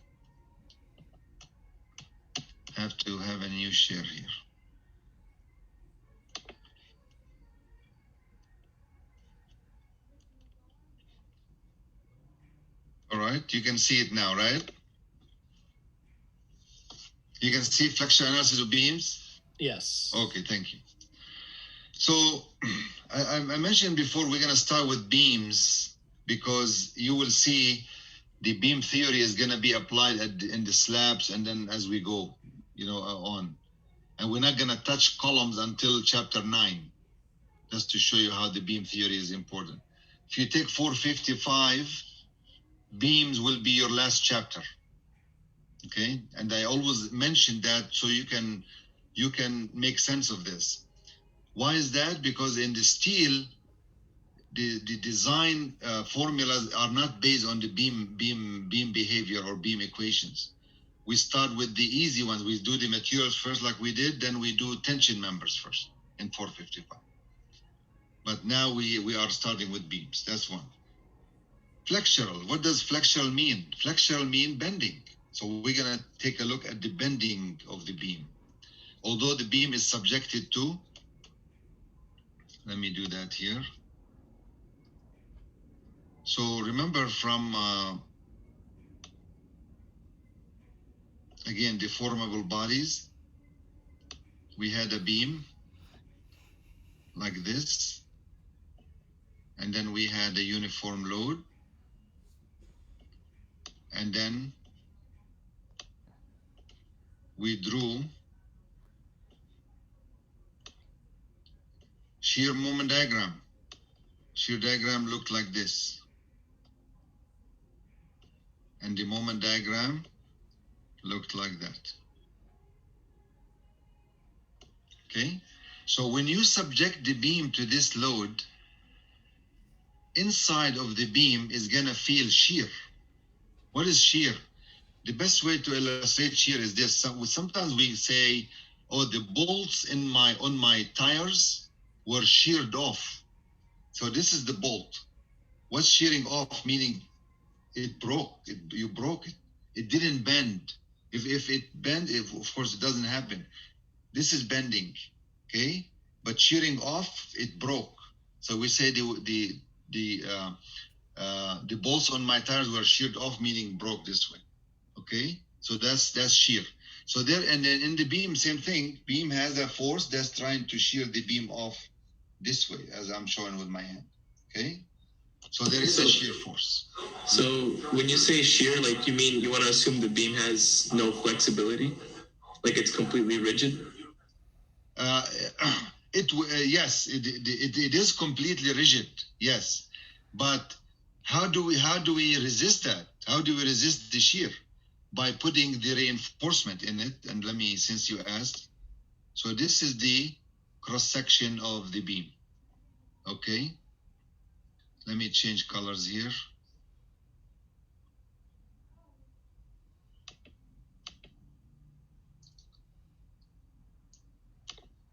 I have to have a new share here. All right, you can see it now, right? You can see flexural analysis of beams?
Yes.
Okay, thank you. So I mentioned before we're going to start with beams because you will see the beam theory is going to be applied in the slabs and then as we go, on. And we're not going to touch columns until chapter 9, just to show you how the beam theory is important. If you take 455, beams will be your last chapter. Okay, and I always mention that so you can make sense of this. Why is that? Because in the steel, the design formulas are not based on the beam behavior or beam equations. We start with the easy ones. We do the materials first, like we did, then we do tension members first in 455. But now we are starting with beams. That's one. Flexural. What does flexural mean? Flexural mean bending. So we're going to take a look at the bending of the beam. Although the beam is subjected to, let me do that here. So remember from, again, deformable bodies, we had a beam like this, and then we had a uniform load, and then we drew shear moment diagram. Shear diagram looked like this. And the moment diagram looked like that. Okay? So when you subject the beam to this load, inside of the beam is gonna feel shear. What is shear? The best way to illustrate shear is this. Sometimes we say, oh, the bolts on my tires were sheared off. So this is the bolt. What's shearing off? Meaning it broke. You broke it. It didn't bend. If it bend, of course it doesn't happen. This is bending, okay? But shearing off, it broke. So we say the bolts on my tires were sheared off, meaning broke this way. Okay, so that's shear. So there, and then in the beam, same thing. Beam has a force that's trying to shear the beam off this way, as I'm showing with my hand. Okay, so there is a shear force.
So when you say shear, like you mean you want to assume the beam has no flexibility, like it's completely rigid?
Yes, it is completely rigid. Yes, but how do we resist that? How do we resist the shear? By putting the reinforcement in it. And let me, since you asked, so this is the cross section of the beam. Okay, let me change colors here.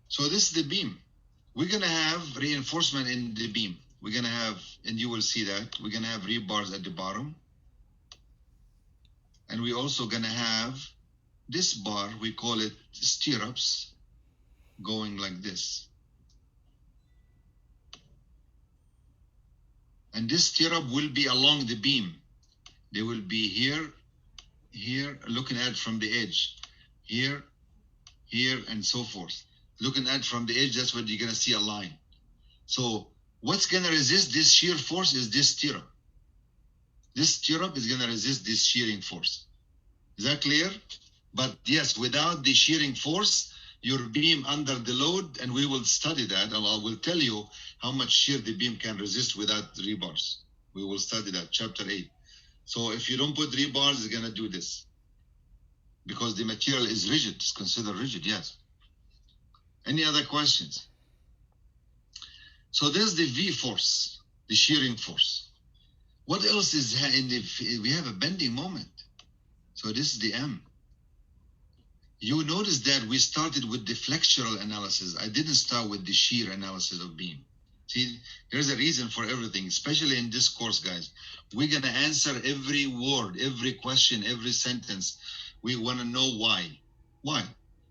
So this is the beam. We're gonna have reinforcement in the beam. We're gonna have, and you will see that, we're gonna have rebars at the bottom. And we're also gonna have this bar, we call it stirrups, going like this. And this stirrup will be along the beam. They will be here, looking at it from the edge, here, and so forth. Looking at it from the edge, that's what you're gonna see a line. So what's gonna resist this shear force is this stirrup. This stirrup is gonna resist this shearing force. Is that clear? But yes, without the shearing force, your beam under the load, and we will study that, and I will tell you how much shear the beam can resist without rebars. We will study that, chapter 8. So if you don't put rebars, it's going to do this. Because the material is rigid, it's considered rigid, yes. Any other questions? So there's the V force, the shearing force. What else is in the, we have a bending moment. So this is the M. You notice that we started with the flexural analysis. I didn't start with the shear analysis of beam. See, there's a reason for everything, especially in this course, guys. We're going to answer every word, every question, every sentence. We want to know why. Why?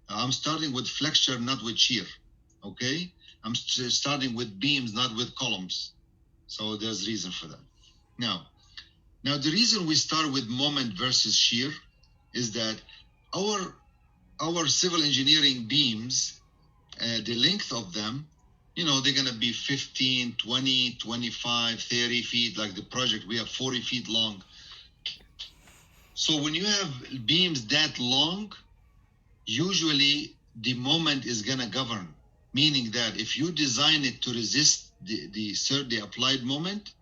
I'm starting with flexure, not with shear. Okay? I'm starting with beams, not with columns. So there's reason for that. Now the reason we start with moment versus shear is that our civil engineering beams, the length of them, you know, they're going to be 15, 20, 25, 30 feet. Like the project, we have 40 feet long. So when you have beams that long, usually the moment is going to govern, meaning that if you design it to resist the applied moment,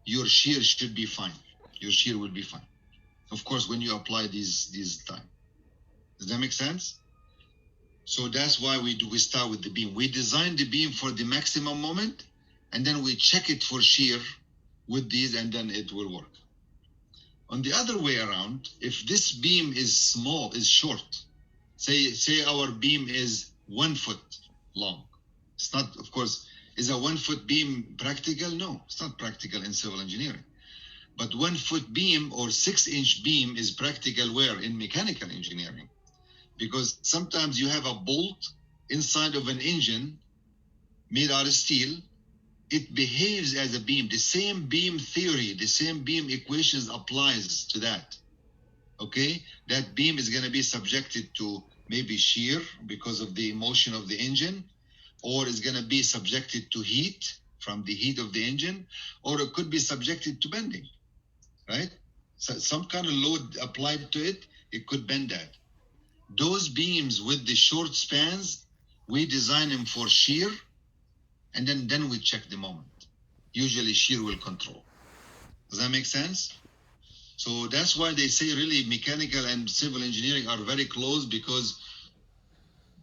your shear should be fine. Your shear will be fine. Of course, when you apply these time. Does that make sense? So that's why we start with the beam. We design the beam for the maximum moment, and then we check it for shear with these, and then it will work. On the other way around, if this beam is small, is short, say our beam is 1 foot long. It's not, of course, is a 1 foot beam practical? No, it's not practical in civil engineering. But 1 foot beam or 6-inch beam is practical where? In mechanical engineering. Because sometimes you have a bolt inside of an engine made out of steel. It behaves as a beam. The same beam theory, the same beam equations applies to that. Okay? That beam is going to be subjected to maybe shear because of the motion of the engine, or is going to be subjected to heat from the heat of the engine, or it could be subjected to bending, right? So some kind of load applied to it, it could bend that. Those beams with the short spans, we design them for shear, and then we check the moment. Usually shear will control. Does that make sense? So that's why they say really mechanical and civil engineering are very close, because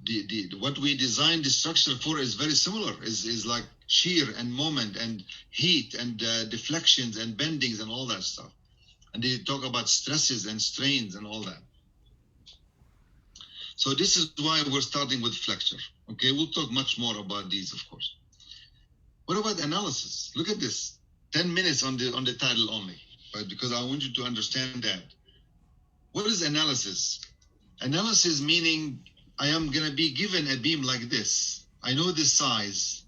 the what we design the structure for is very similar. Is like shear and moment and heat and deflections and bendings and all that stuff. And they talk about stresses and strains and all that. So this is why we're starting with flexure. Okay, we'll talk much more about these, of course. What about analysis? Look at this. 10 minutes on the title only, right? Because I want you to understand that. What is analysis? Analysis meaning I am going to be given a beam like this. I know the size.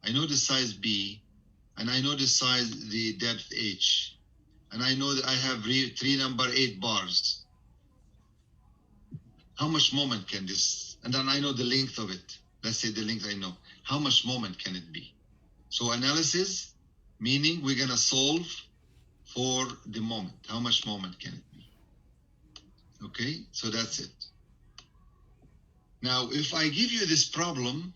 I know the size B, and I know the size, the depth H. And I know that I have 3 number 8 bars. How much moment can this, and then I know the length of it. Let's say the length I know. How much moment can it be? So analysis, meaning we're going to solve for the moment. How much moment can it be? Okay, so that's it. Now, if I give you this problem,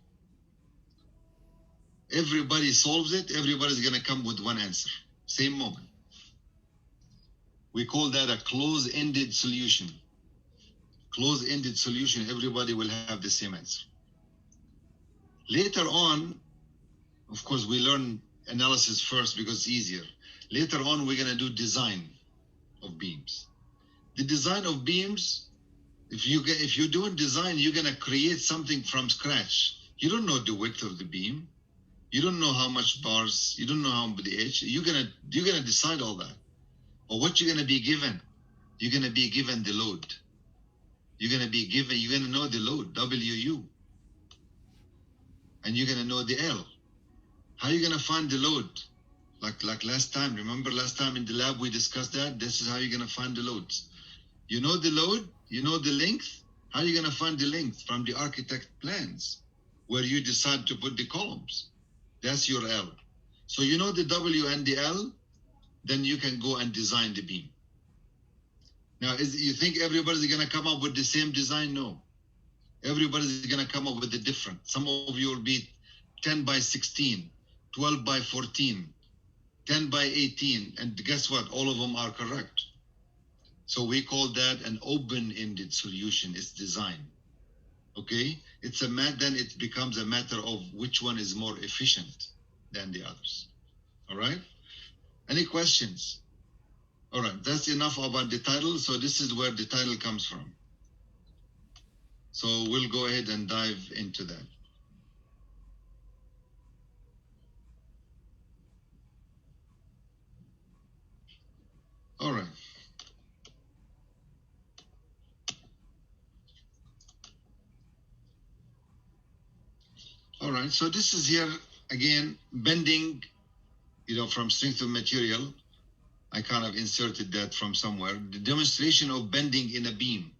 everybody solves it, everybody's going to come with one answer. Same moment. We call that a close-ended solution. Close-ended solution, everybody will have the same answer. Later on, of course, we learn analysis first because it's easier. Later on, we're going to do design of beams. The design of beams, if you're doing design, you're going to create something from scratch. You don't know the width of the beam. You don't know how much bars. You don't know how the edge. You're gonna decide all that. But what you're going to be given? You're going to be given the load. You're going to know the load, WU. And you're going to know the L. How are you going to find the load? Like last time, remember last time in the lab we discussed that? This is how you're going to find the loads. You know the load, you know the length. How are you going to find the length? From the architect plans, where you decide to put the columns. That's your L. So you know the W and the L, then you can go and design the beam. Now, you think everybody's going to come up with the same design? No. Everybody's going to come up with a different. Some of you will be 10 by 16, 12 by 14, 10 by 18. And guess what? All of them are correct. So we call that an open-ended solution. It's design. Okay? Then it becomes a matter of which one is more efficient than the others. All right? Any questions? All right, that's enough about the title. So this is where the title comes from. So we'll go ahead and dive into that. All right. All right, so this is here, again, bending, from strength of material. I kind of inserted that from somewhere. The demonstration of bending in a beam.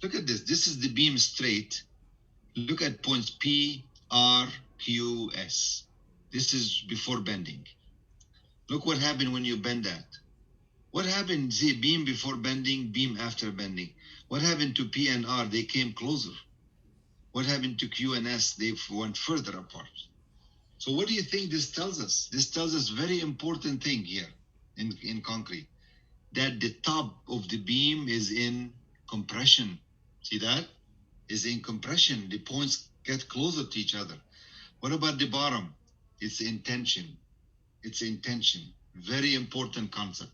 Look at this. This is the beam straight. Look at points P, R, Q, S. This is before bending. Look what happened when you bend that. What happened, see, beam before bending, beam after bending. What happened to P and R? They came closer. What happened to Q and S? They went further apart. So what do you think this tells us? This tells us very important thing here in concrete, that the top of the beam is in compression. See that? Is in compression. The points get closer to each other. What about the bottom? It's in tension. It's in tension. Very important concept.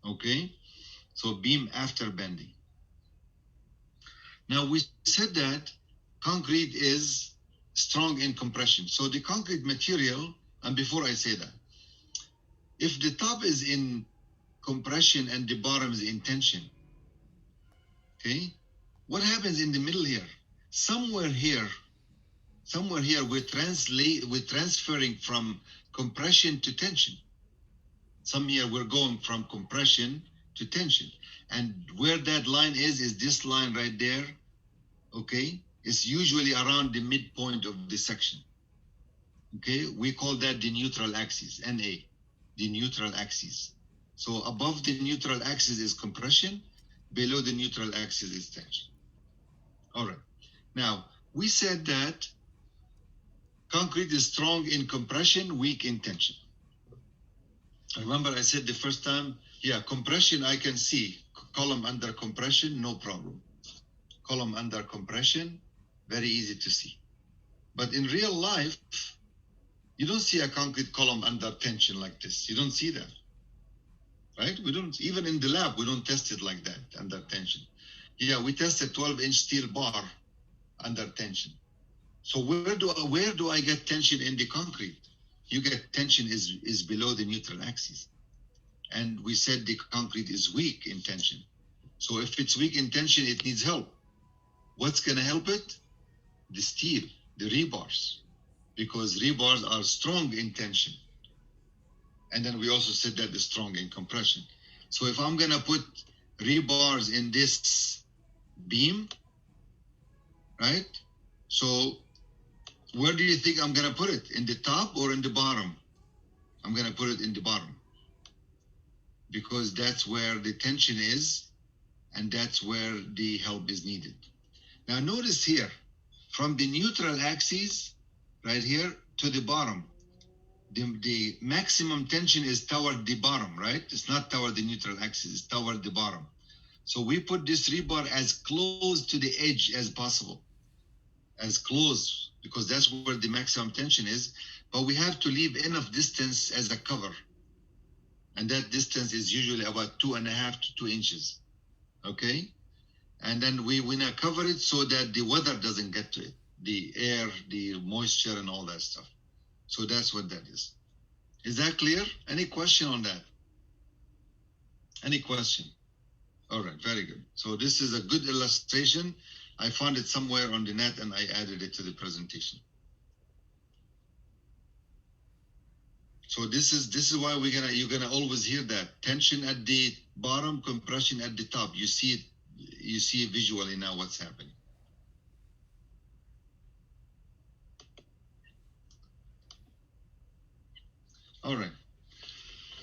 Okay? So beam after bending. Now we said that concrete is strong in compression. So the concrete material, and before I say that, if the top is in compression and the bottom is in tension, okay, what happens in the middle here? Somewhere here, we're transferring from compression to tension. Somewhere we're going from compression to tension. And where that line is this line right there, okay? It's usually around the midpoint of the section. Okay, we call that the neutral axis, NA, the neutral axis. So above the neutral axis is compression, below the neutral axis is tension. All right. Now, we said that concrete is strong in compression, weak in tension. Remember I said the first time, compression I can see. Column under compression, no problem. Column under compression, very easy to see. But in real life, you don't see a concrete column under tension like this. You don't see that, right? We don't, even in the lab, we don't test it like that, under tension. We test a 12-inch steel bar under tension. So where do I get tension in the concrete? You get tension is below the neutral axis. And we said the concrete is weak in tension. So if it's weak in tension, it needs help. What's going to help it? The steel, the rebars, because rebars are strong in tension. And then we also said that they're strong in compression. So if I'm going to put rebars in this beam, right? So where do you think I'm going to put it? In the top or in the bottom? I'm going to put it in the bottom, because that's where the tension is, and that's where the help is needed. Now notice here, from the neutral axis, right here, to the bottom, the maximum tension is toward the bottom, right? It's not toward the neutral axis, it's toward the bottom. So we put this rebar as close to the edge as possible, as close, because that's where the maximum tension is, but we have to leave enough distance as a cover. And that distance is usually about 2.5 to 2 inches, okay? And then we want to cover it so that the weather doesn't get to it, the air, the moisture, and all that stuff. So that's what that is. Is that clear? Any question on that? Any question? All right, very good. So this is a good illustration. I found it somewhere on the net and I added it to the presentation. So this is why you're gonna always hear that tension at the bottom, compression at the top. You see it visually now what's happening. All right.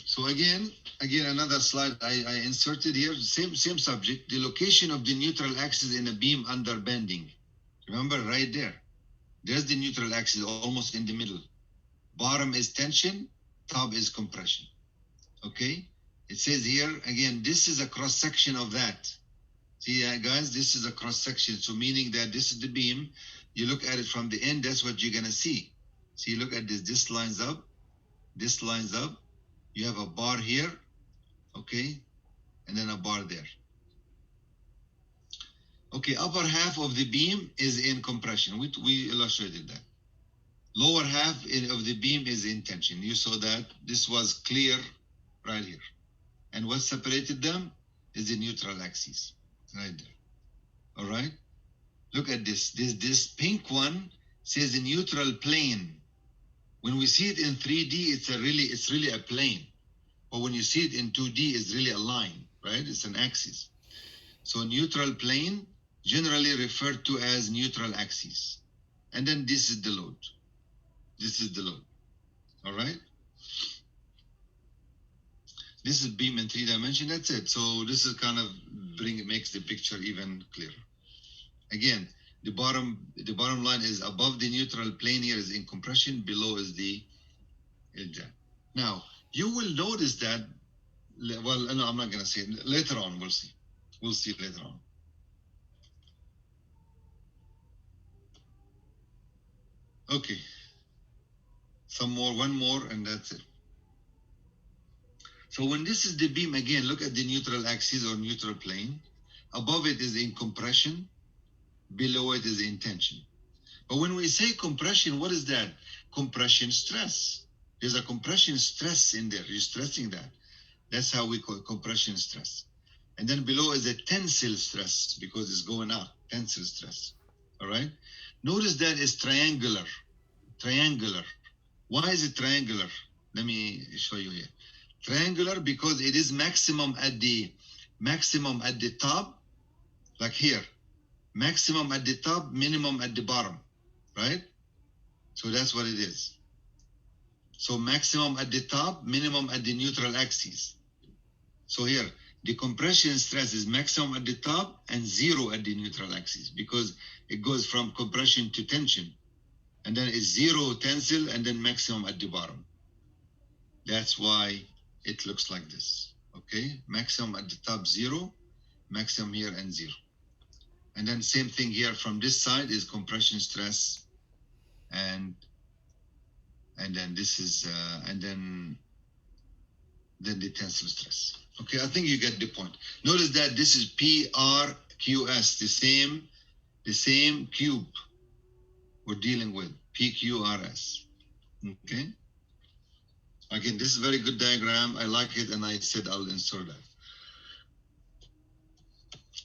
So again, again, another slide I inserted here, same subject, the location of the neutral axis in a beam under bending. Remember, right there. There's the neutral axis almost in the middle. Bottom is tension, top is compression. Okay? It says here, again, this is a cross-section of that. See, guys, this is a cross-section. So meaning that this is the beam. You look at it from the end, that's what you're going to see. See, look at this. This lines up. This lines up. You have a bar here. Okay? And then a bar there. Okay, upper half of the beam is in compression. We illustrated that. Lower half of the beam is in tension. You saw that. This was clear right here. And what separated them is the neutral axis. Right there. All right? Look at this. This pink one says the neutral plane. When we see it in 3D, it's really a plane. But when you see it in 2D, it's really a line, right? It's an axis. So neutral plane, generally referred to as neutral axis. And then this is the load. This is the load. All right? This is beam in 3 dimensions. That's it. So this is kind of makes the picture even clearer. Again, the bottom line is above the neutral plane here is in compression, below is the iljak. Now, you will notice that, well, no, I'm not going to say it. Later on, we'll see. We'll see later on. Okay. One more, and that's it. So when this is the beam, again, look at the neutral axis or neutral plane. Above it is in compression. Below it is in tension. But when we say compression, what is that? Compression stress. There's a compression stress in there. You're stressing that. That's how we call it, compression stress. And then below is a tensile stress because it's going up. Tensile stress. All right? Notice that it's triangular. Triangular. Why is it triangular? Let me show you here. Triangular because it is maximum at the top, like here. Maximum at the top, minimum at the bottom, right? So that's what it is. So maximum at the top, minimum at the neutral axis. So here, the compression stress is maximum at the top and 0 at the neutral axis because it goes from compression to tension. And then it's 0 tensile and then maximum at the bottom. That's why it looks like this, okay? Maximum at the top, 0, maximum here and 0. And then same thing here from this side is compression stress, and then this is and then the tensile stress. Okay, I think you get the point. Notice that this is PRQS, the same cube we're dealing with, PQRS. Okay. Again, this is a very good diagram. I like it, and I said I'll insert that.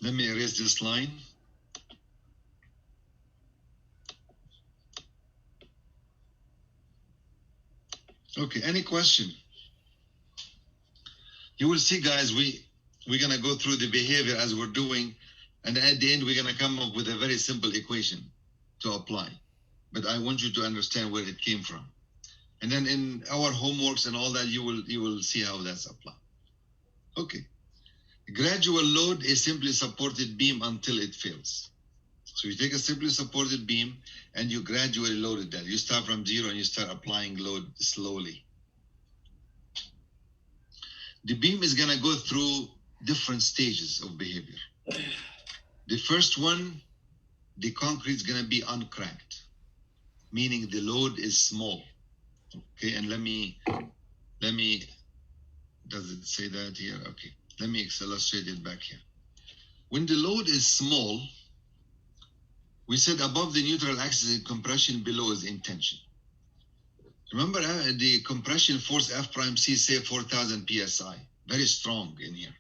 Let me erase this line. Okay, any question? You will see, guys, we're going to go through the behavior as we're doing, and at the end, we're going to come up with a very simple equation to apply. But I want you to understand where it came from. And then in our homeworks and all that, you will see how that's applied. Okay. Gradual load is simply supported beam until it fails. So you take a simply supported beam and you gradually load it down. You start from 0 and you start applying load slowly. The beam is going to go through different stages of behavior. The first one, the concrete is going to be uncracked, meaning the load is small. Okay, and let me, does it say that here? Okay, let me illustrate it back here. When the load is small, we said above the neutral axis in compression, below is in tension. Remember the compression force F prime C, say 4,000 PSI, very strong in here.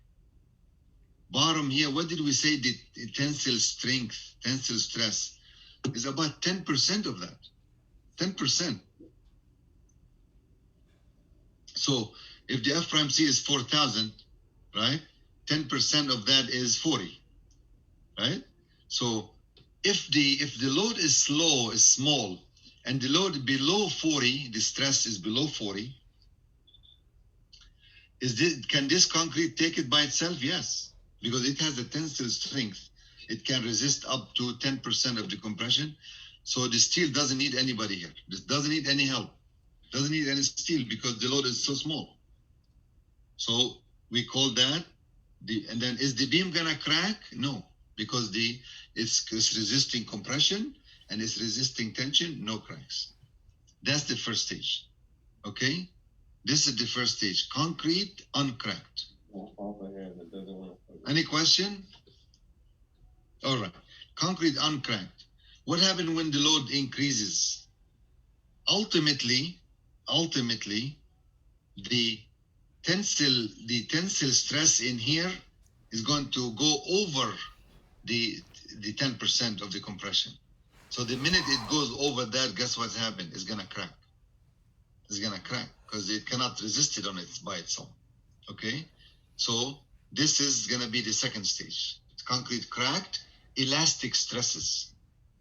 Bottom here, what did we say? The tensile strength, tensile stress is about 10% of that, 10%. So if the F prime C is 4,000, right? 10% of that is 40, right? So if the load is small, and the load below 40, the stress is below 40, Can this concrete take it by itself? Yes, because it has a tensile strength. It can resist up to 10% of the compression. So the steel doesn't need anybody here. This doesn't need any help. Doesn't need any steel because the load is so small. So we call that and then is the beam gonna crack? No, because it's resisting compression and it's resisting tension, no cracks. That's the first stage. Okay? This is the first stage. Concrete uncracked. Any question? All right. Concrete uncracked. What happens when the load increases? Ultimately, the tensile stress in here is going to go over the 10% of the compression. So the minute it goes over that, guess what's happened? It's gonna crack. It's gonna crack because it cannot resist it by itself. Okay, so this is gonna be the second stage. Concrete cracked, elastic stresses.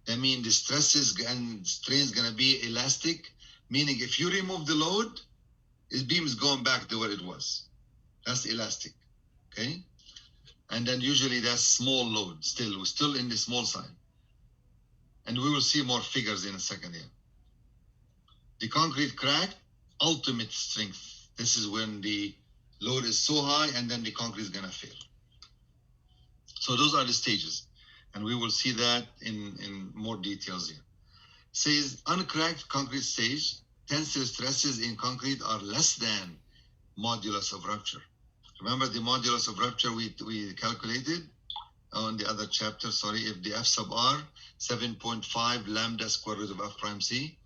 That means the stresses and strains gonna be elastic, meaning if you remove the load, the beam is going back to where it was. That's elastic. Okay, and then usually that's small load. We're still in the small side, and we will see more figures in a second here. The concrete crack, ultimate strength. This is when the load is so high and then the concrete is going to fail. So those are the stages. And we will see that in more details here. Says uncracked concrete stage, tensile stresses in concrete are less than modulus of rupture. Remember the modulus of rupture we calculated on the other chapter, if the F sub R, 7.5 lambda square root of F prime C.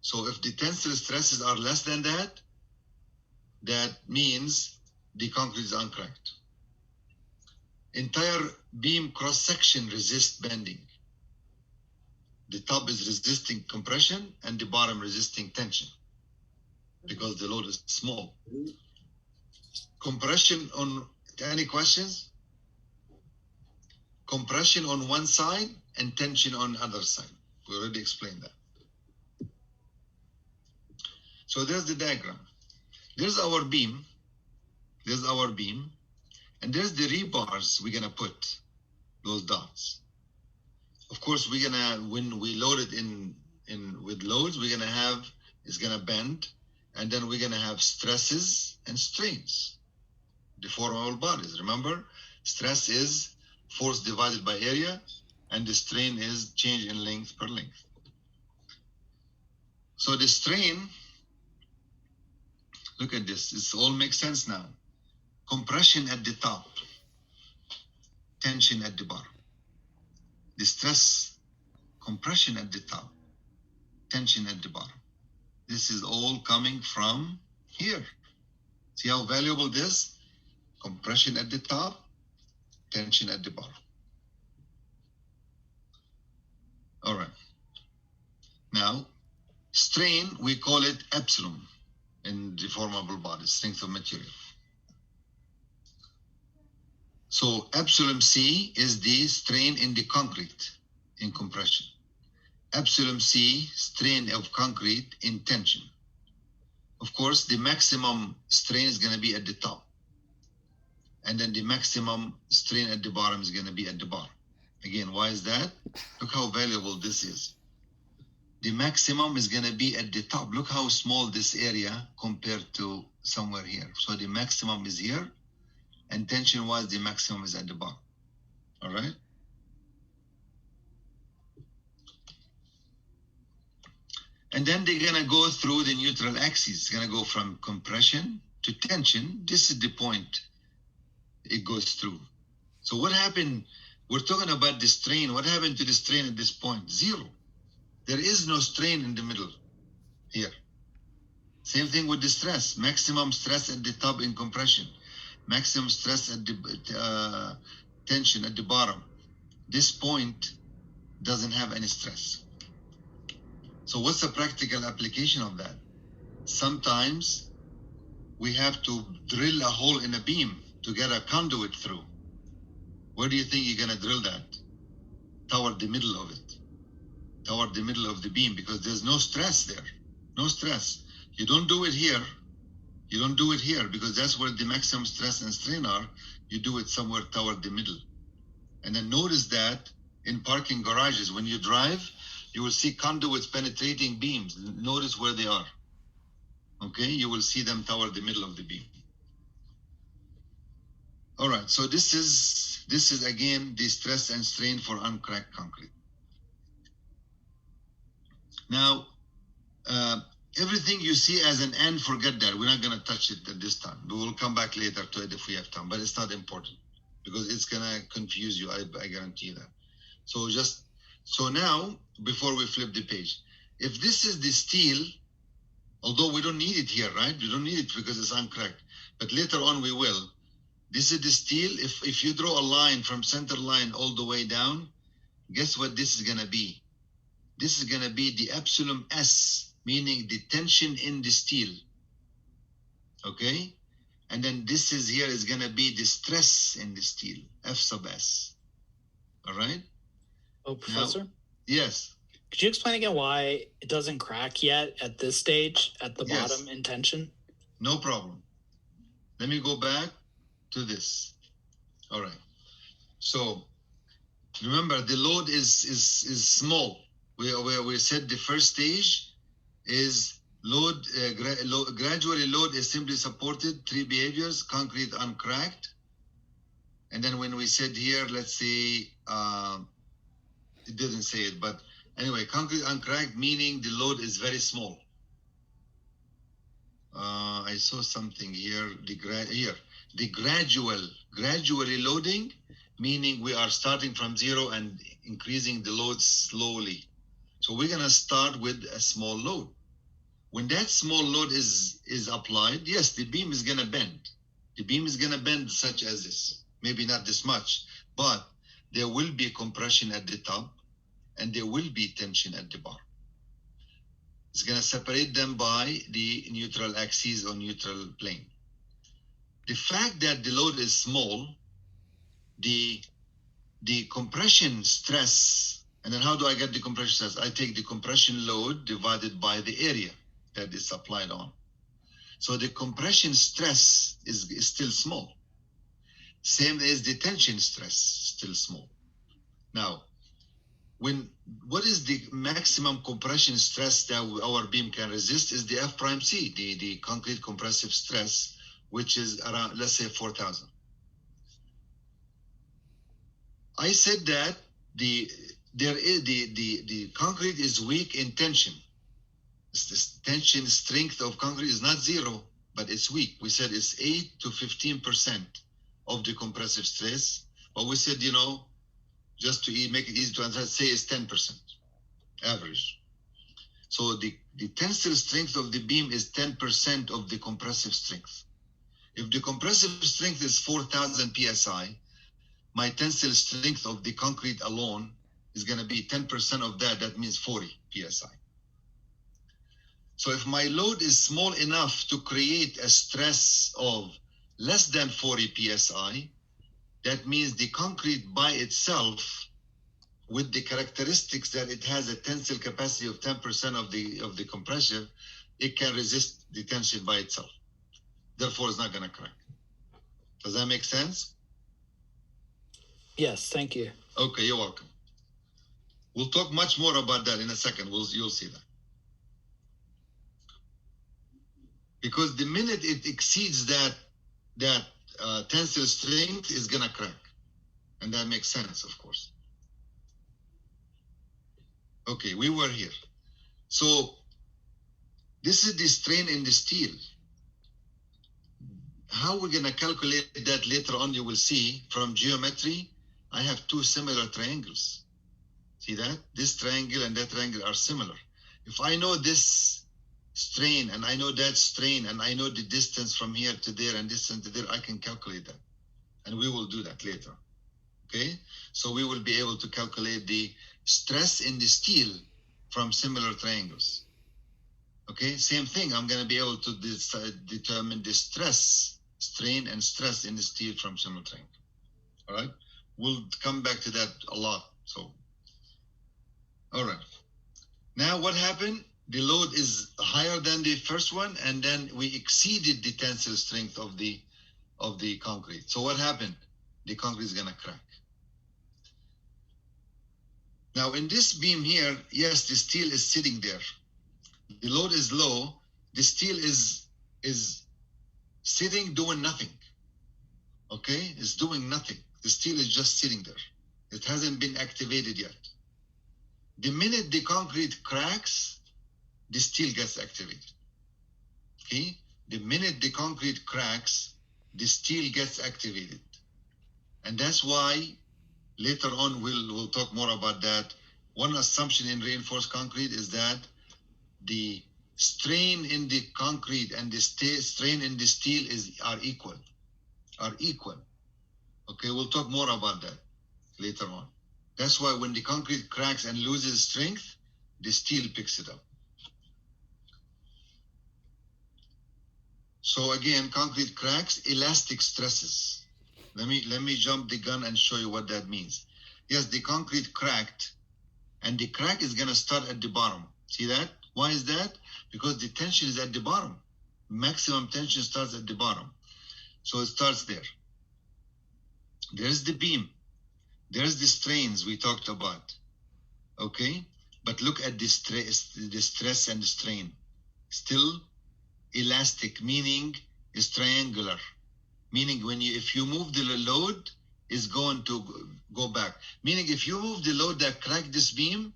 So if the tensile stresses are less than that, that means the concrete is uncracked. Entire beam cross-section resists bending. The top is resisting compression and the bottom resisting tension because the load is small. Compression on, any questions? Compression on one side and tension on the other side. We already explained that. So there's the diagram. There's our beam. And there's the rebars we're gonna put, those dots. Of course, when we load it in with loads, it's gonna bend, and then we're gonna have stresses and strains, deformable bodies. Remember, stress is force divided by area, and the strain is change in length per length. So the strain, look at this, this all makes sense now. Compression at the top, tension at the bottom. The stress, compression at the top, tension at the bottom. This is all coming from here. See how valuable this? Compression at the top, tension at the bottom. All right. Now, strain, we call it epsilon in deformable bodies, strength of material. So epsilon C is the strain in the concrete in compression. Epsilon C, strain of concrete in tension. Of course, the maximum strain is going to be at the top. And then the maximum strain at the bottom is going to be at the bottom. Again, why is that? Look how valuable this is. The maximum is going to be at the top. Look how small this area compared to somewhere here. So the maximum is here. And tension-wise, the maximum is at the bottom. All right? And then they're going to go through the neutral axis. It's going to go from compression to tension. This is the point it goes through. So what happened? We're talking about the strain. What happened to the strain at this point? Zero. There is no strain in the middle here. Same thing with the stress. Maximum stress at the top in compression. Maximum stress at the tension at the bottom. This point doesn't have any stress. So what's the practical application of that? Sometimes we have to drill a hole in a beam to get a conduit through. Where do you think you're going to drill that? Toward the middle of it. Toward the middle of the beam, because there's no stress there. No stress. You don't do it here. You don't do it here because that's where the maximum stress and strain are. You do it somewhere toward the middle. And then notice that in parking garages, when you drive, you will see conduits penetrating beams. Notice where they are. Okay, you will see them toward the middle of the beam. All right, so this is again the stress and strain for uncracked concrete. Now, everything you see as an end, forget that. We're not going to touch it at this time. We will come back later to it if we have time, but it's not important because it's going to confuse you. I guarantee you that. So now, before we flip the page, if this is the steel, although we don't need it here, right? We don't need it because it's uncracked, but later on we will. This is the steel. If you draw a line from center line all the way down, guess what this is going to be? This is going to be the epsilon S, meaning the tension in the steel. Okay? And then this is here is going to be the stress in the steel, F sub S. All right?
Oh, Professor?
Now, yes.
Could you explain again why it doesn't crack yet at this stage, at the bottom in tension?
No problem. Let me go back to this. All right. So remember, the load is small. We said the first stage is load, gradually load is simply supported, 3 behaviors, concrete uncracked. And then when we said here, let's say, it didn't say it, but anyway, concrete uncracked, meaning the load is very small. I saw something here, the gradually loading, meaning we are starting from zero and increasing the load slowly. So we're going to start with a small load. When that small load is applied, yes, the beam is going to bend. The beam is going to bend such as this. Maybe not this much, but there will be compression at the top and there will be tension at the bottom. It's going to separate them by the neutral axis or neutral plane. The fact that the load is small, the compression stress, and then how do I get the compression stress? I take the compression load divided by the area that is applied on. So the compression stress is still small. Same as the tension stress, still small. Now, what is the maximum compression stress that our beam can resist is the F prime C, the concrete compressive stress, which is around, let's say, 4,000. I said that the concrete is weak in tension. The tension strength of concrete is not zero, but it's weak. We said it's 8 to 15% of the compressive stress. But we said, just to make it easy to understand, say it's 10% average. So the tensile strength of the beam is 10% of the compressive strength. If the compressive strength is 4,000 psi, my tensile strength of the concrete alone is going to be 10% of that. That means 40 psi. So if my load is small enough to create a stress of less than 40 psi, that means the concrete by itself, with the characteristics that it has a tensile capacity of 10% of the compression, it can resist the tension by itself. Therefore, it's not going to crack. Does that make sense?
Yes, thank you.
Okay, you're welcome. We'll talk much more about that in a second. You'll see that. Because the minute it exceeds that tensile strength is going to crack. And that makes sense, of course. Okay, we were here. So this is the strain in the steel. How we're going to calculate that later on, you will see from geometry, I have two similar triangles. See that? This triangle and that triangle are similar. If I know this strain and I know that strain and I know the distance from here to there and distance to there, I can calculate that. And we will do that later. Okay? So we will be able to calculate the stress in the steel from similar triangles. Okay? Same thing. I'm going to be able to determine the stress, strain and stress in the steel from similar triangles. All right? We'll come back to that a lot. So, all right. Now what happened? the load is higher than the first one, and then we exceeded the tensile strength of the concrete. So what happened? The concrete is gonna crack. Now in this beam here, yes, the steel is sitting there. The load is low. The steel is sitting doing nothing. Okay, it's doing nothing. The steel is just sitting there. It hasn't been activated yet. The minute the concrete cracks, the steel gets activated. Okay, the minute the concrete cracks, the steel gets activated, and that's why later on we'll talk more about that. One assumption in reinforced concrete is that the strain in the concrete and the strain in the steel are equal. Okay, we'll talk more about that later on. That's why when the concrete cracks and loses strength, the steel picks it up. So again, concrete cracks, elastic stresses. Let me jump the gun and show you what that means. Yes, the concrete cracked, and the crack is gonna start at the bottom. See that? Why is that? Because the tension is at the bottom. Maximum tension starts at the bottom. So it starts there. There's the beam. There's the strains we talked about. Okay? But look at the stress and the strain. Still elastic, meaning is triangular. Meaning if you move the load, is going to go back. Meaning if you move the load that cracked this beam,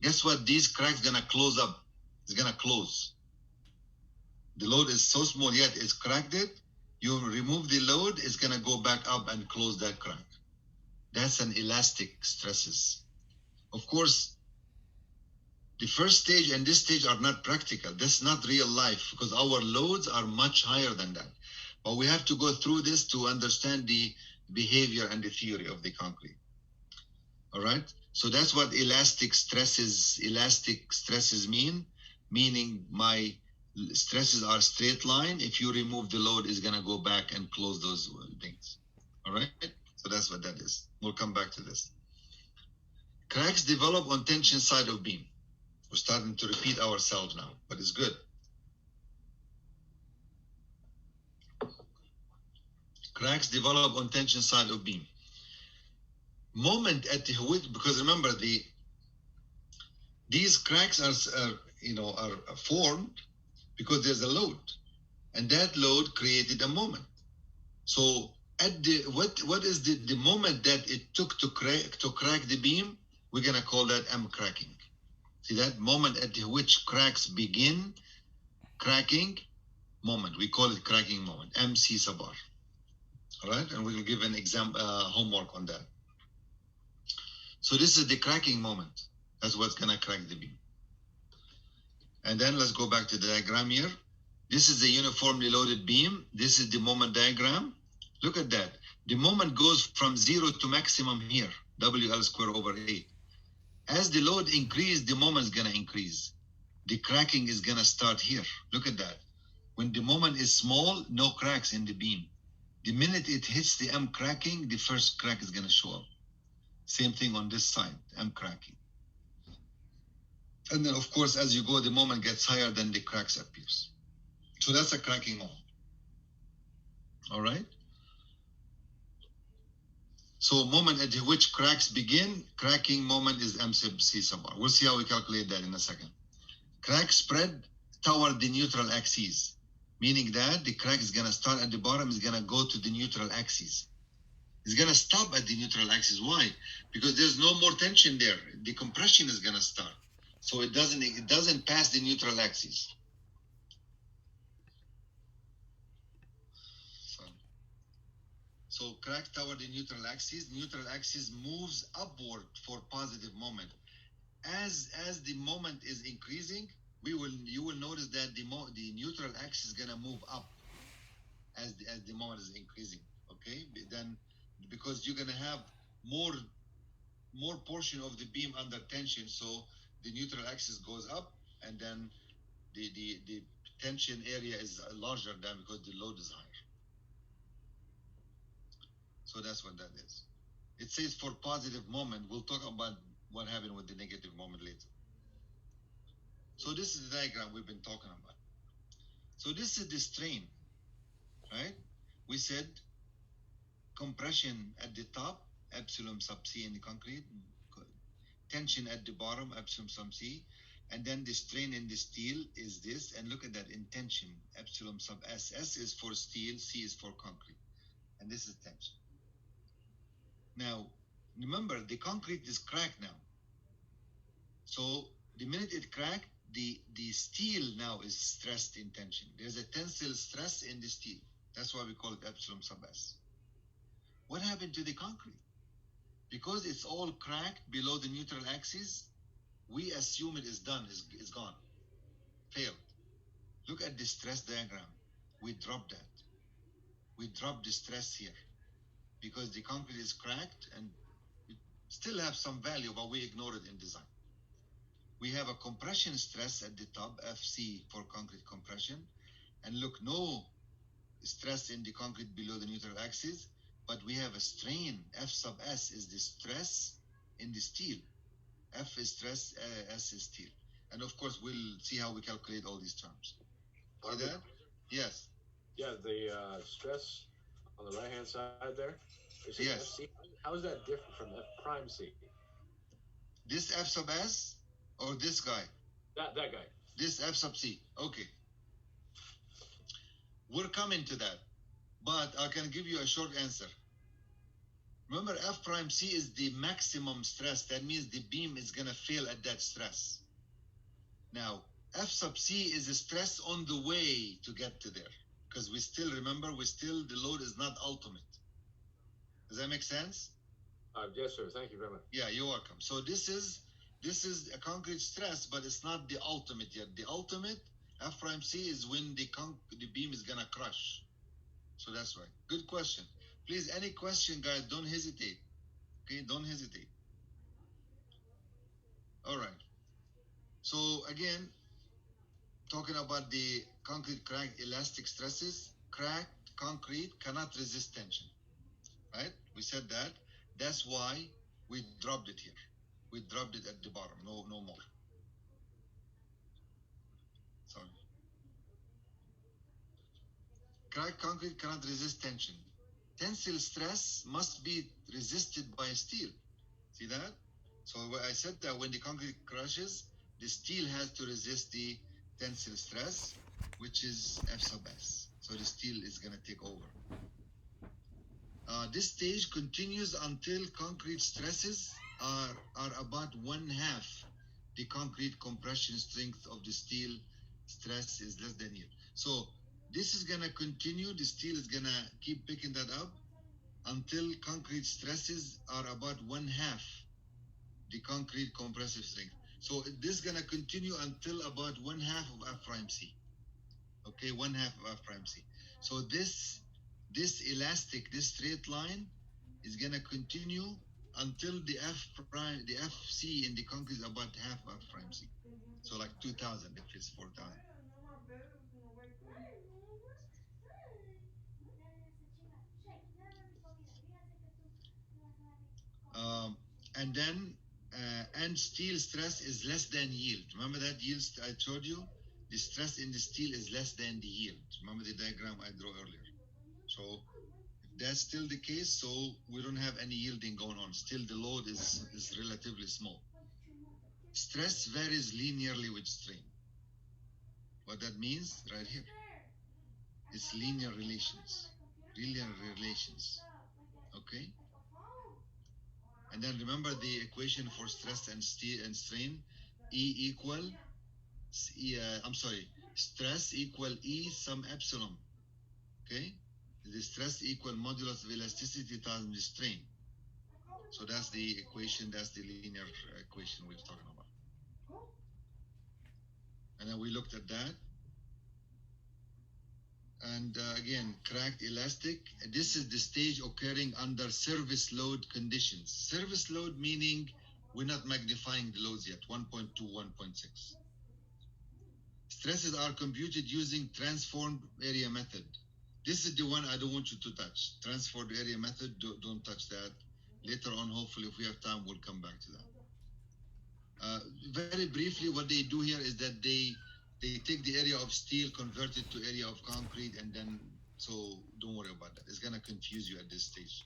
guess what? These cracks gonna close up. It's gonna close. The load is so small, yet it's cracked it. You remove the load, it's gonna go back up and close that crack. That's an elastic stresses. Of course, the first stage and this stage are not practical. That's not real life because our loads are much higher than that. But we have to go through this to understand the behavior and the theory of the concrete. All right? So that's what elastic stresses mean, meaning my stresses are straight line. If you remove the load, it's going to go back and close those things. All right? So that's what that is. We'll come back to this. Cracks develop on tension side of beam. We're starting to repeat ourselves now, but it's good. Cracks develop on tension side of beam. Moment at the width, because remember these cracks are formed because there's a load, and that load created a moment. So at what is the moment that it took to crack the beam? We're gonna call that M cracking. See that moment at which cracks begin cracking moment. We call it cracking moment, MC sub R. All right, and we'll give an example homework on that. So this is the cracking moment. That's what's gonna crack the beam. And then let's go back to the diagram here. This is a uniformly loaded beam. This is the moment diagram. Look at that. The moment goes from 0 to maximum here, WL square over 8. As the load increases, the moment is gonna increase. The cracking is gonna start here. Look at that. When the moment is small, no cracks in the beam. The minute it hits the M cracking, the first crack is gonna show up. Same thing on this side, M cracking. And then of course, as you go, the moment gets higher, then the cracks appears. So that's a cracking moment. All right. So moment at which cracks begin, cracking moment is M sub C sub R. We'll see how we calculate that in a second. Crack spread toward the neutral axis, meaning that the crack is gonna start at the bottom, is gonna go to the neutral axis. It's gonna stop at the neutral axis. Why? Because there's no more tension there. The compression is gonna start. So it doesn't pass the neutral axis. So crack toward the neutral axis. Neutral axis moves upward for positive moment. As the moment is increasing, you will notice that the neutral axis is gonna move up as the moment is increasing. Okay, then because you're gonna have more portion of the beam under tension, so the neutral axis goes up, and then the tension area is larger than because the load is higher. So that's what that is. It says for positive moment. We'll talk about what happened with the negative moment later. So this is the diagram we've been talking about. So this is the strain, right? We said compression at the top, epsilon sub c in the concrete, tension at the bottom, epsilon sub c, and then the strain in the steel is this, and look at that in tension, epsilon sub s. S is for steel, c is for concrete, and this is tension. Now, remember, the concrete is cracked now. So the minute it cracked, the steel now is stressed in tension. There's a tensile stress in the steel. That's why we call it epsilon sub s. What happened to the concrete? Because it's all cracked below the neutral axis, we assume it is done, is gone, failed. Look at the stress diagram. We dropped that. We dropped the stress here because the concrete is cracked and it still have some value, but we ignore it in design. We have a compression stress at the top, FC for concrete compression. And look, no stress in the concrete below the neutral axis, but we have a strain. F sub S is the stress in the steel. F is stress, S is steel. And of course, we'll see how we calculate all these terms. See that? Yes.
Yeah, the stress on the right-hand side there.
Yes.
FC. How is that different from F prime C?
This F sub S or this guy?
That guy.
This F sub C. Okay. We're coming to that, but I can give you a short answer. Remember, F prime C is the maximum stress. That means the beam is going to fail at that stress. Now, F sub C is a stress on the way to get to there. Because we still, remember, the load is not ultimate. Does that make sense?
Yes, sir. Thank you very much.
Yeah, you're welcome. So this is a concrete stress, but it's not the ultimate yet. The ultimate, F prime C, is when the beam is going to crush. So that's right. Good question. Please, any question, guys, don't hesitate. Okay, don't hesitate. All right. So again, talking about the concrete crack elastic stresses, cracked concrete cannot resist tension, right? We said that. That's why we dropped it here. We dropped it at the bottom. No more. Sorry. Cracked concrete cannot resist tension. Tensile stress must be resisted by steel. See that? So I said that when the concrete crushes, the steel has to resist the tensile stress, which is F sub S. So the steel is going to take over. This stage continues until concrete stresses are about 1/2 the concrete compression strength of the steel. Stress is less than yield. So this is going to continue. The steel is going to keep picking that up until concrete stresses are about 1/2 the concrete compressive strength. So this is going to continue until about 1/2 of F prime C. Okay, 1/2 of F prime C. So this elastic, this straight line is going to continue until the FC in the concrete is about 1/2 of F prime C. So like 2000 if it's 4000. And then and steel stress is less than yield. Remember that yield I told you? The stress in the steel is less than the yield. Remember the diagram I drew earlier? So if that's still the case, so we don't have any yielding going on. Still the load is relatively small. Stress varies linearly with strain. What that means right here. It's linear relations. Okay? And then remember the equation for stress and strain. Stress equal E sum epsilon. Okay? The stress equal modulus of elasticity times the strain. So that's the equation, that's the linear equation we're talking about. And then we looked at that. And again, cracked elastic. This is the stage occurring under service load conditions. Service load meaning we're not magnifying the loads yet, 1.2, 1.6. Stresses are computed using transformed area method. This is the one I don't want you to touch. Transformed area method, don't touch that. Later on, hopefully, if we have time, we'll come back to that. Very briefly, what they do here is that they take the area of steel, convert it to area of concrete, and then, so don't worry about that. It's gonna confuse you at this stage.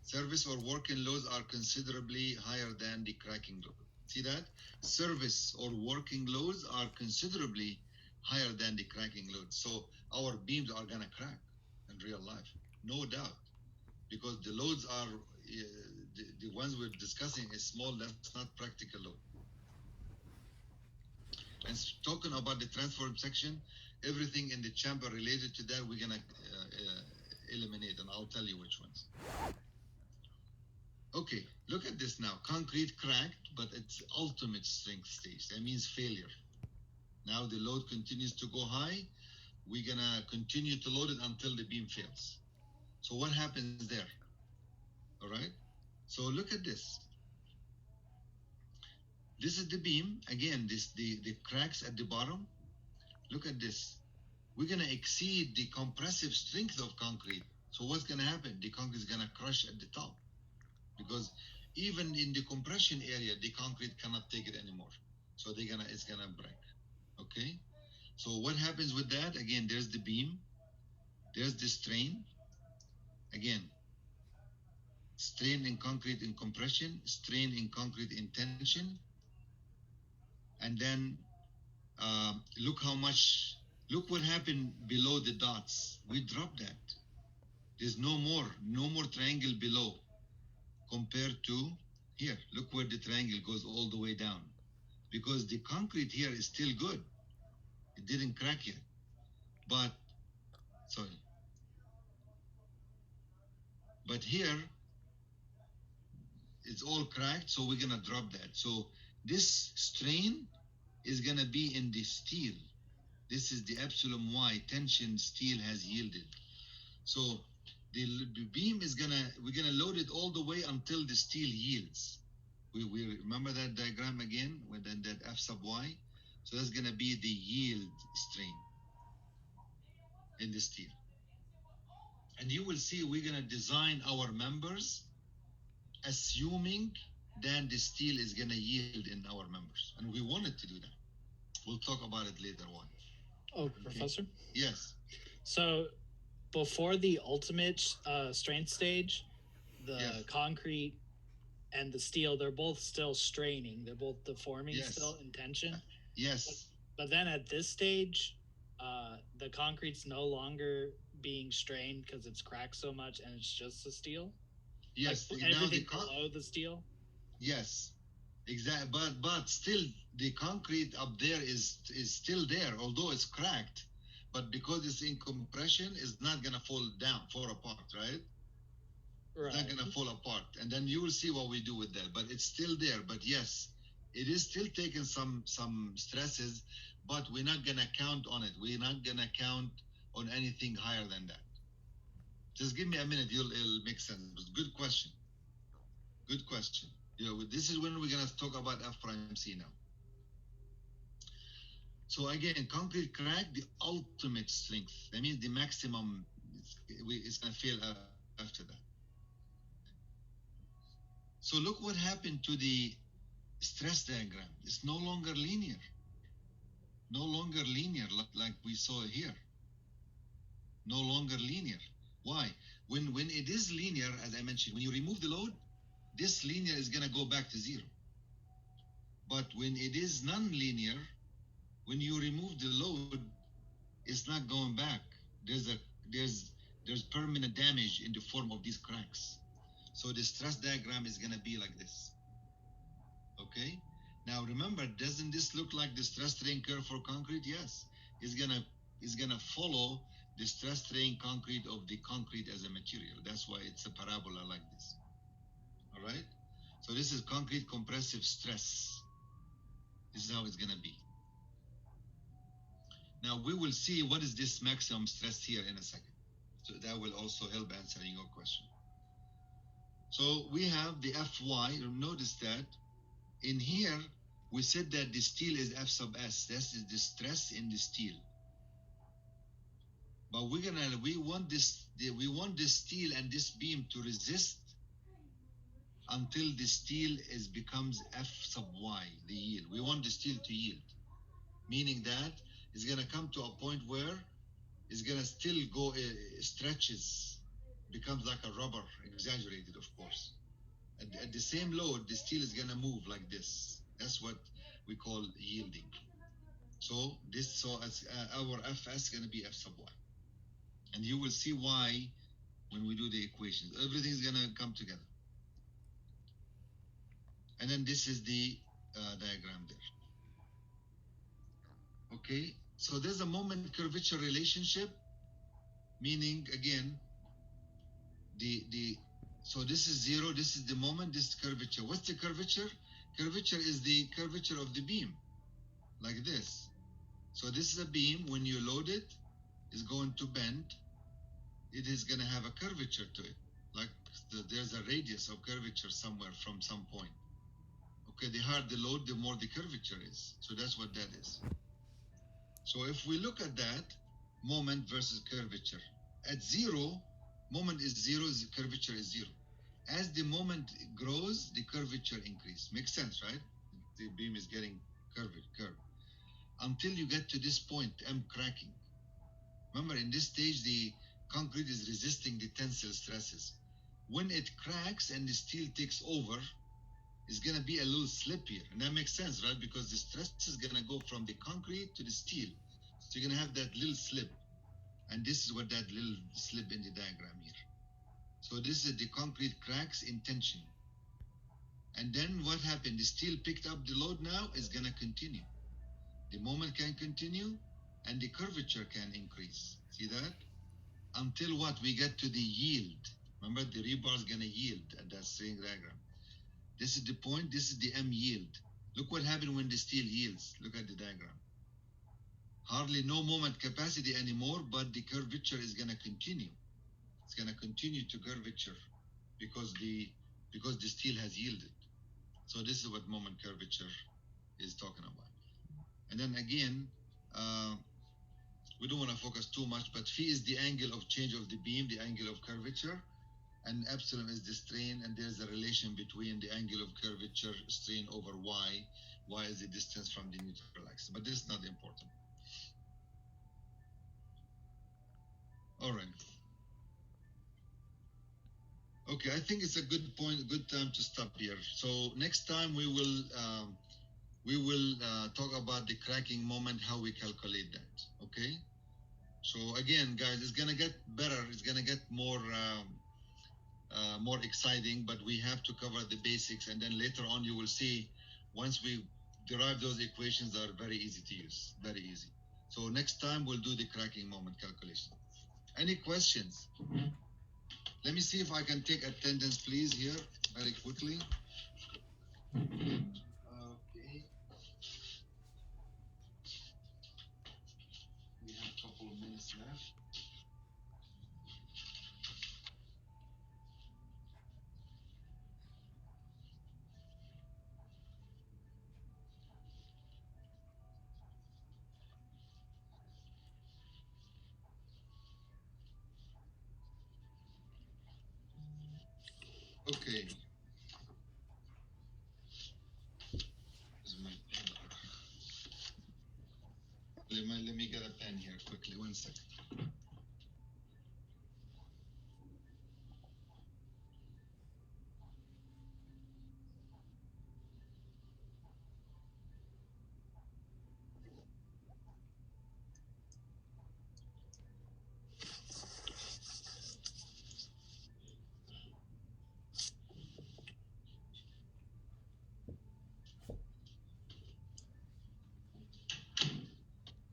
Service or working loads are considerably higher than the cracking load. See that? Service or working loads are considerably higher than the cracking load. So our beams are gonna crack in real life, no doubt, because the loads are the ones we're discussing is small. That's not practical load. And talking about the transform section, everything in the chamber related to that, we're gonna eliminate, and I'll tell you which ones. Okay, look at this now. Concrete cracked, but it's ultimate strength stage. That means failure. Now the load continues to go high. We're gonna continue to load it until the beam fails. So what happens there? All right. So look at this. This is the beam. Again, the cracks at the bottom. Look at this. We're gonna exceed the compressive strength of concrete. So what's gonna happen? The concrete is gonna crush at the top, because even in the compression area, the concrete cannot take it anymore. So it's gonna break. Okay. So what happens with that? Again, there's the beam. There's the strain. Again, strain in concrete in compression, strain in concrete in tension, and then look what happened below the dots. We dropped that. There's no more triangle below compared to here. Look where the triangle goes all the way down, because the concrete here is still good. It didn't crack yet, but here it's all cracked, so we're gonna drop that. So this strain is gonna be in the steel. This is the epsilon y tension steel has yielded. So the beam we're gonna load it all the way until the steel yields. We remember that diagram again with that F sub y. So that's gonna be the yield strain in the steel. And you will see we're gonna design our members assuming that the steel is gonna yield in our members, and we wanted to do that. We'll talk about it later on.
Oh, okay. Professor?
Yes.
So before the ultimate strength stage, the concrete and the steel, they're both still straining. They're both deforming still in tension.
Yes.
But then at this stage, the concrete's no longer being strained because it's cracked so much, and it's just the steel.
Yes.
Like everything below the steel.
Yes. Exactly. But still, the concrete up there is still there, although it's cracked. But because it's in compression, it's not gonna fall apart, right? Right. It's not gonna fall apart, and then you will see what we do with that. But it's still there. But yes, it is still taking some stresses, but we're not gonna count on it. We're not gonna count on anything higher than that. Just give me a minute; it'll make sense. Good question. Good question. This is when we're gonna talk about F prime C now. So again, concrete crack, the ultimate strength. That means the maximum. It's gonna fail after that. So look what happened to the stress diagram. It's no longer linear. No longer linear like we saw here. No longer linear. Why? When it is linear, as I mentioned, when you remove the load, this linear is gonna go back to zero. But when it is non-linear, when you remove the load, it's not going back. There's permanent damage in the form of these cracks. So the stress diagram is gonna be like this. Okay. Now remember, doesn't this look like the stress strain curve for concrete? Yes. It's gonna follow the stress strain concrete of the concrete as a material. That's why it's a parabola like this. All right. So this is concrete compressive stress. This is how it's gonna be. Now we will see what is this maximum stress here in a second. So that will also help answering your question. So we have the Fy. Notice that in here we said that the steel is F sub S. This is the stress in the steel. But we want this steel and this beam to resist until the steel becomes F sub Y, the yield. We want the steel to yield, meaning that it's going to come to a point where it's going to still go, stretches, becomes like a rubber, exaggerated, of course. At the same load, the steel is going to move like this. That's what we call yielding. So as our Fs is going to be F sub Y. And you will see why when we do the equations. Everything's going to come together. And then this is the diagram there. Okay, so there's a moment curvature relationship, meaning again, so this is zero, this is the moment, this is curvature. What's the curvature? Curvature is the curvature of the beam, like this. So this is a beam. When you load it, it's going to bend. It is going to have a curvature to it, like there's a radius of curvature somewhere from some point. Okay, the higher the load, the more the curvature is. So that's what that is. So if we look at that, moment versus curvature. At zero, moment is zero, the curvature is zero. As the moment grows, the curvature increases. Makes sense, right? The beam is getting curved. Until you get to this point, M cracking. Remember, in this stage, the concrete is resisting the tensile stresses. When it cracks and the steel takes over, it's going to be a little slip here. And that makes sense, right? Because the stress is going to go from the concrete to the steel. So you're going to have that little slip. And this is what that little slip in the diagram here. So this is the concrete cracks in tension. And then what happened? The steel picked up the load now, is going to continue. The moment can continue and the curvature can increase. See that? Until what? We get to the yield. Remember, the rebar is going to yield at that string diagram. This is the point. This is the M yield. Look what happened when the steel yields. Look at the diagram. Hardly no moment capacity anymore, but the curvature is going to continue. It's going to continue to curvature because the steel has yielded. So this is what moment curvature is talking about. And then again, we don't want to focus too much, but phi is the angle of change of the beam, the angle of curvature, and epsilon is the strain, and there's a relation between the angle of curvature, strain over y. Y is the distance from the neutral axis, but this is not important. All right. Okay, I think it's a good point, a good time to stop here. So next time we will talk about the cracking moment, how we calculate that. Okay. So again, guys, it's gonna get better. It's gonna get more exciting, but we have to cover the basics, and then later on you will see. Once we derive those equations, are very easy to use, very easy. So next time we'll do the cracking moment calculation. Any questions? Let me see if I can take attendance, please, here, very quickly. Okay. We have a couple of minutes left. Okay. Let me get a pen here quickly. 1 second.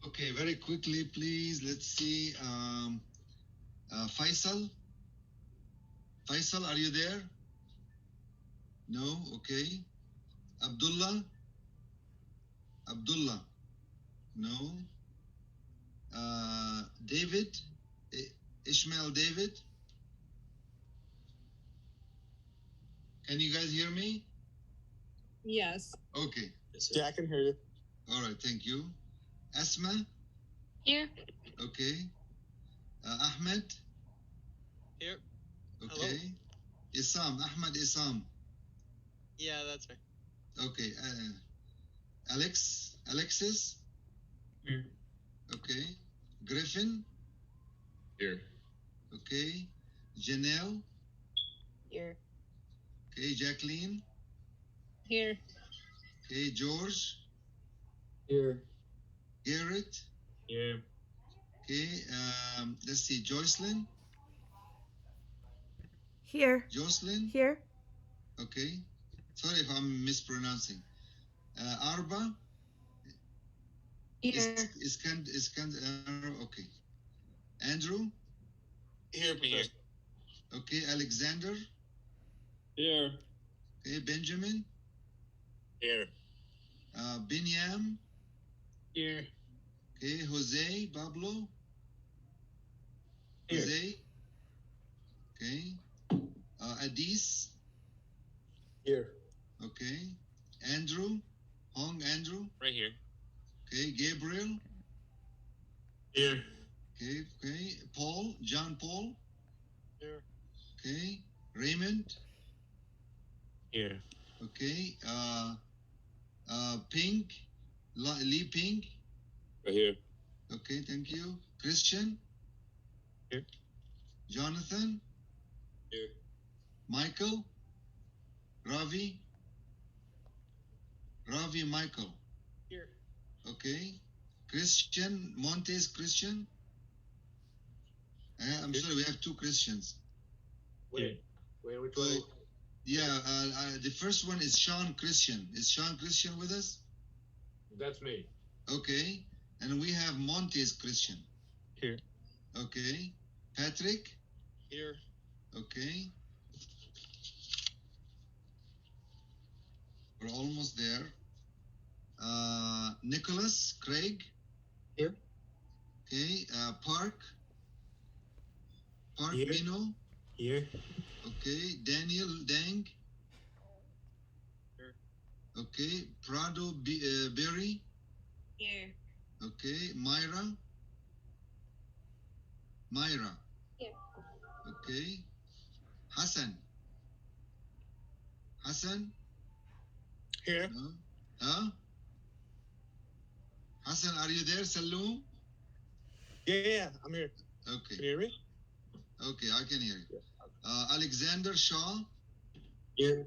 Okay, very quickly, please. Let's see. Faisal? Faisal, are you there? No? Okay. Abdullah? Abdullah? No. David? Ishmael David? Can you guys hear me?
Yes.
Okay.
Yeah, I can hear you.
All right, thank you. Asma?
Here.
Okay. Ahmed?
Here.
Okay. Isam, Ahmed Isam.
Yeah, that's me.
Okay. Alexis?
Here.
Okay. Griffin?
Here.
Okay. Janelle?
Here.
Okay. Jacqueline?
Here.
Okay. George?
Here.
Garrett?
Here.
Okay. Let's see. Jocelyn?
Here.
Jocelyn?
Here.
Okay. Sorry if I'm mispronouncing. Arba?
Here.
Okay. Andrew?
Here,
Here.
Okay. Alexander?
Here.
Okay. Benjamin?
Here.
Binyam?
Here.
Okay. Jose? Pablo?
Here.
Jose? Okay. Adis?
Here.
Okay. Andrew? Andrew?
Right here.
Okay. Gabriel?
Here.
Okay. Paul? John Paul?
Here.
Okay. Raymond?
Here.
Okay. Pink? Lee Pink?
Right here.
Okay, thank you. Christian?
Here.
Jonathan?
Here.
Michael? Ravi? Michael?
Here.
Okay. Christian? Montes Christian? I'm sorry, we have two Christians.
Wait, which
So,
one?
yeah, the first one is Sean Christian. Is Sean Christian with us?
That's me.
Okay. And we have Montes Christian.
Here.
Okay. Patrick?
Here.
Okay. We're almost there. Nicholas? Craig?
Here.
Okay. Park?
Here.
Mino?
Here.
Okay. Daniel? Dang?
Here.
Okay. Prado? Berry?
Here.
Okay. Myra?
Here.
Okay. Hassan?
Here.
No? Huh? Hassan, are you there? Saloom?
Yeah, I'm here.
Okay.
Can you hear me?
Okay, I can hear you. Alexander Shaw?
Here.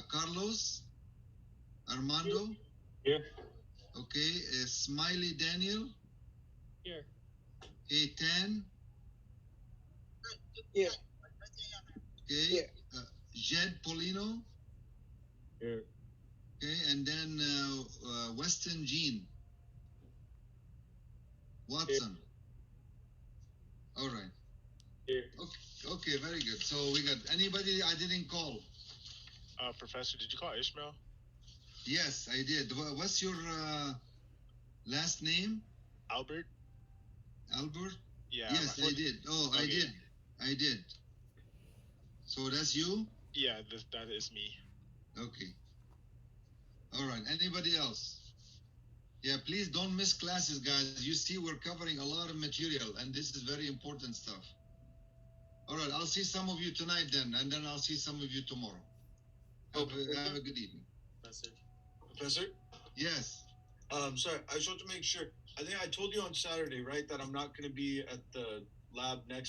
Carlos? Armando?
Here.
Okay. Smiley Daniel?
Here.
Okay. Tan?
Yeah.
Okay.
Yeah.
Jed Polino?
Here.
Okay. And then Weston Jean? Watson? All right.
Here.
Okay, very good. So we got anybody I didn't call?
Professor, did you call Ishmael?
Yes, I did. What's your last name?
Albert?
Albert?
Yeah.
Yes, I did. Oh,
Okay.
I did. So that's you?
Yeah, that is me.
Okay. All right. Anybody else? Yeah, please don't miss classes, guys. You see, we're covering a lot of material, and this is very important stuff. All right. I'll see some of you tonight then, and then I'll see some of you tomorrow. Have a good evening.
Professor?
Yes.
Sorry, I just want to make sure. I think I told you on Saturday, right, that I'm not going to be at the lab next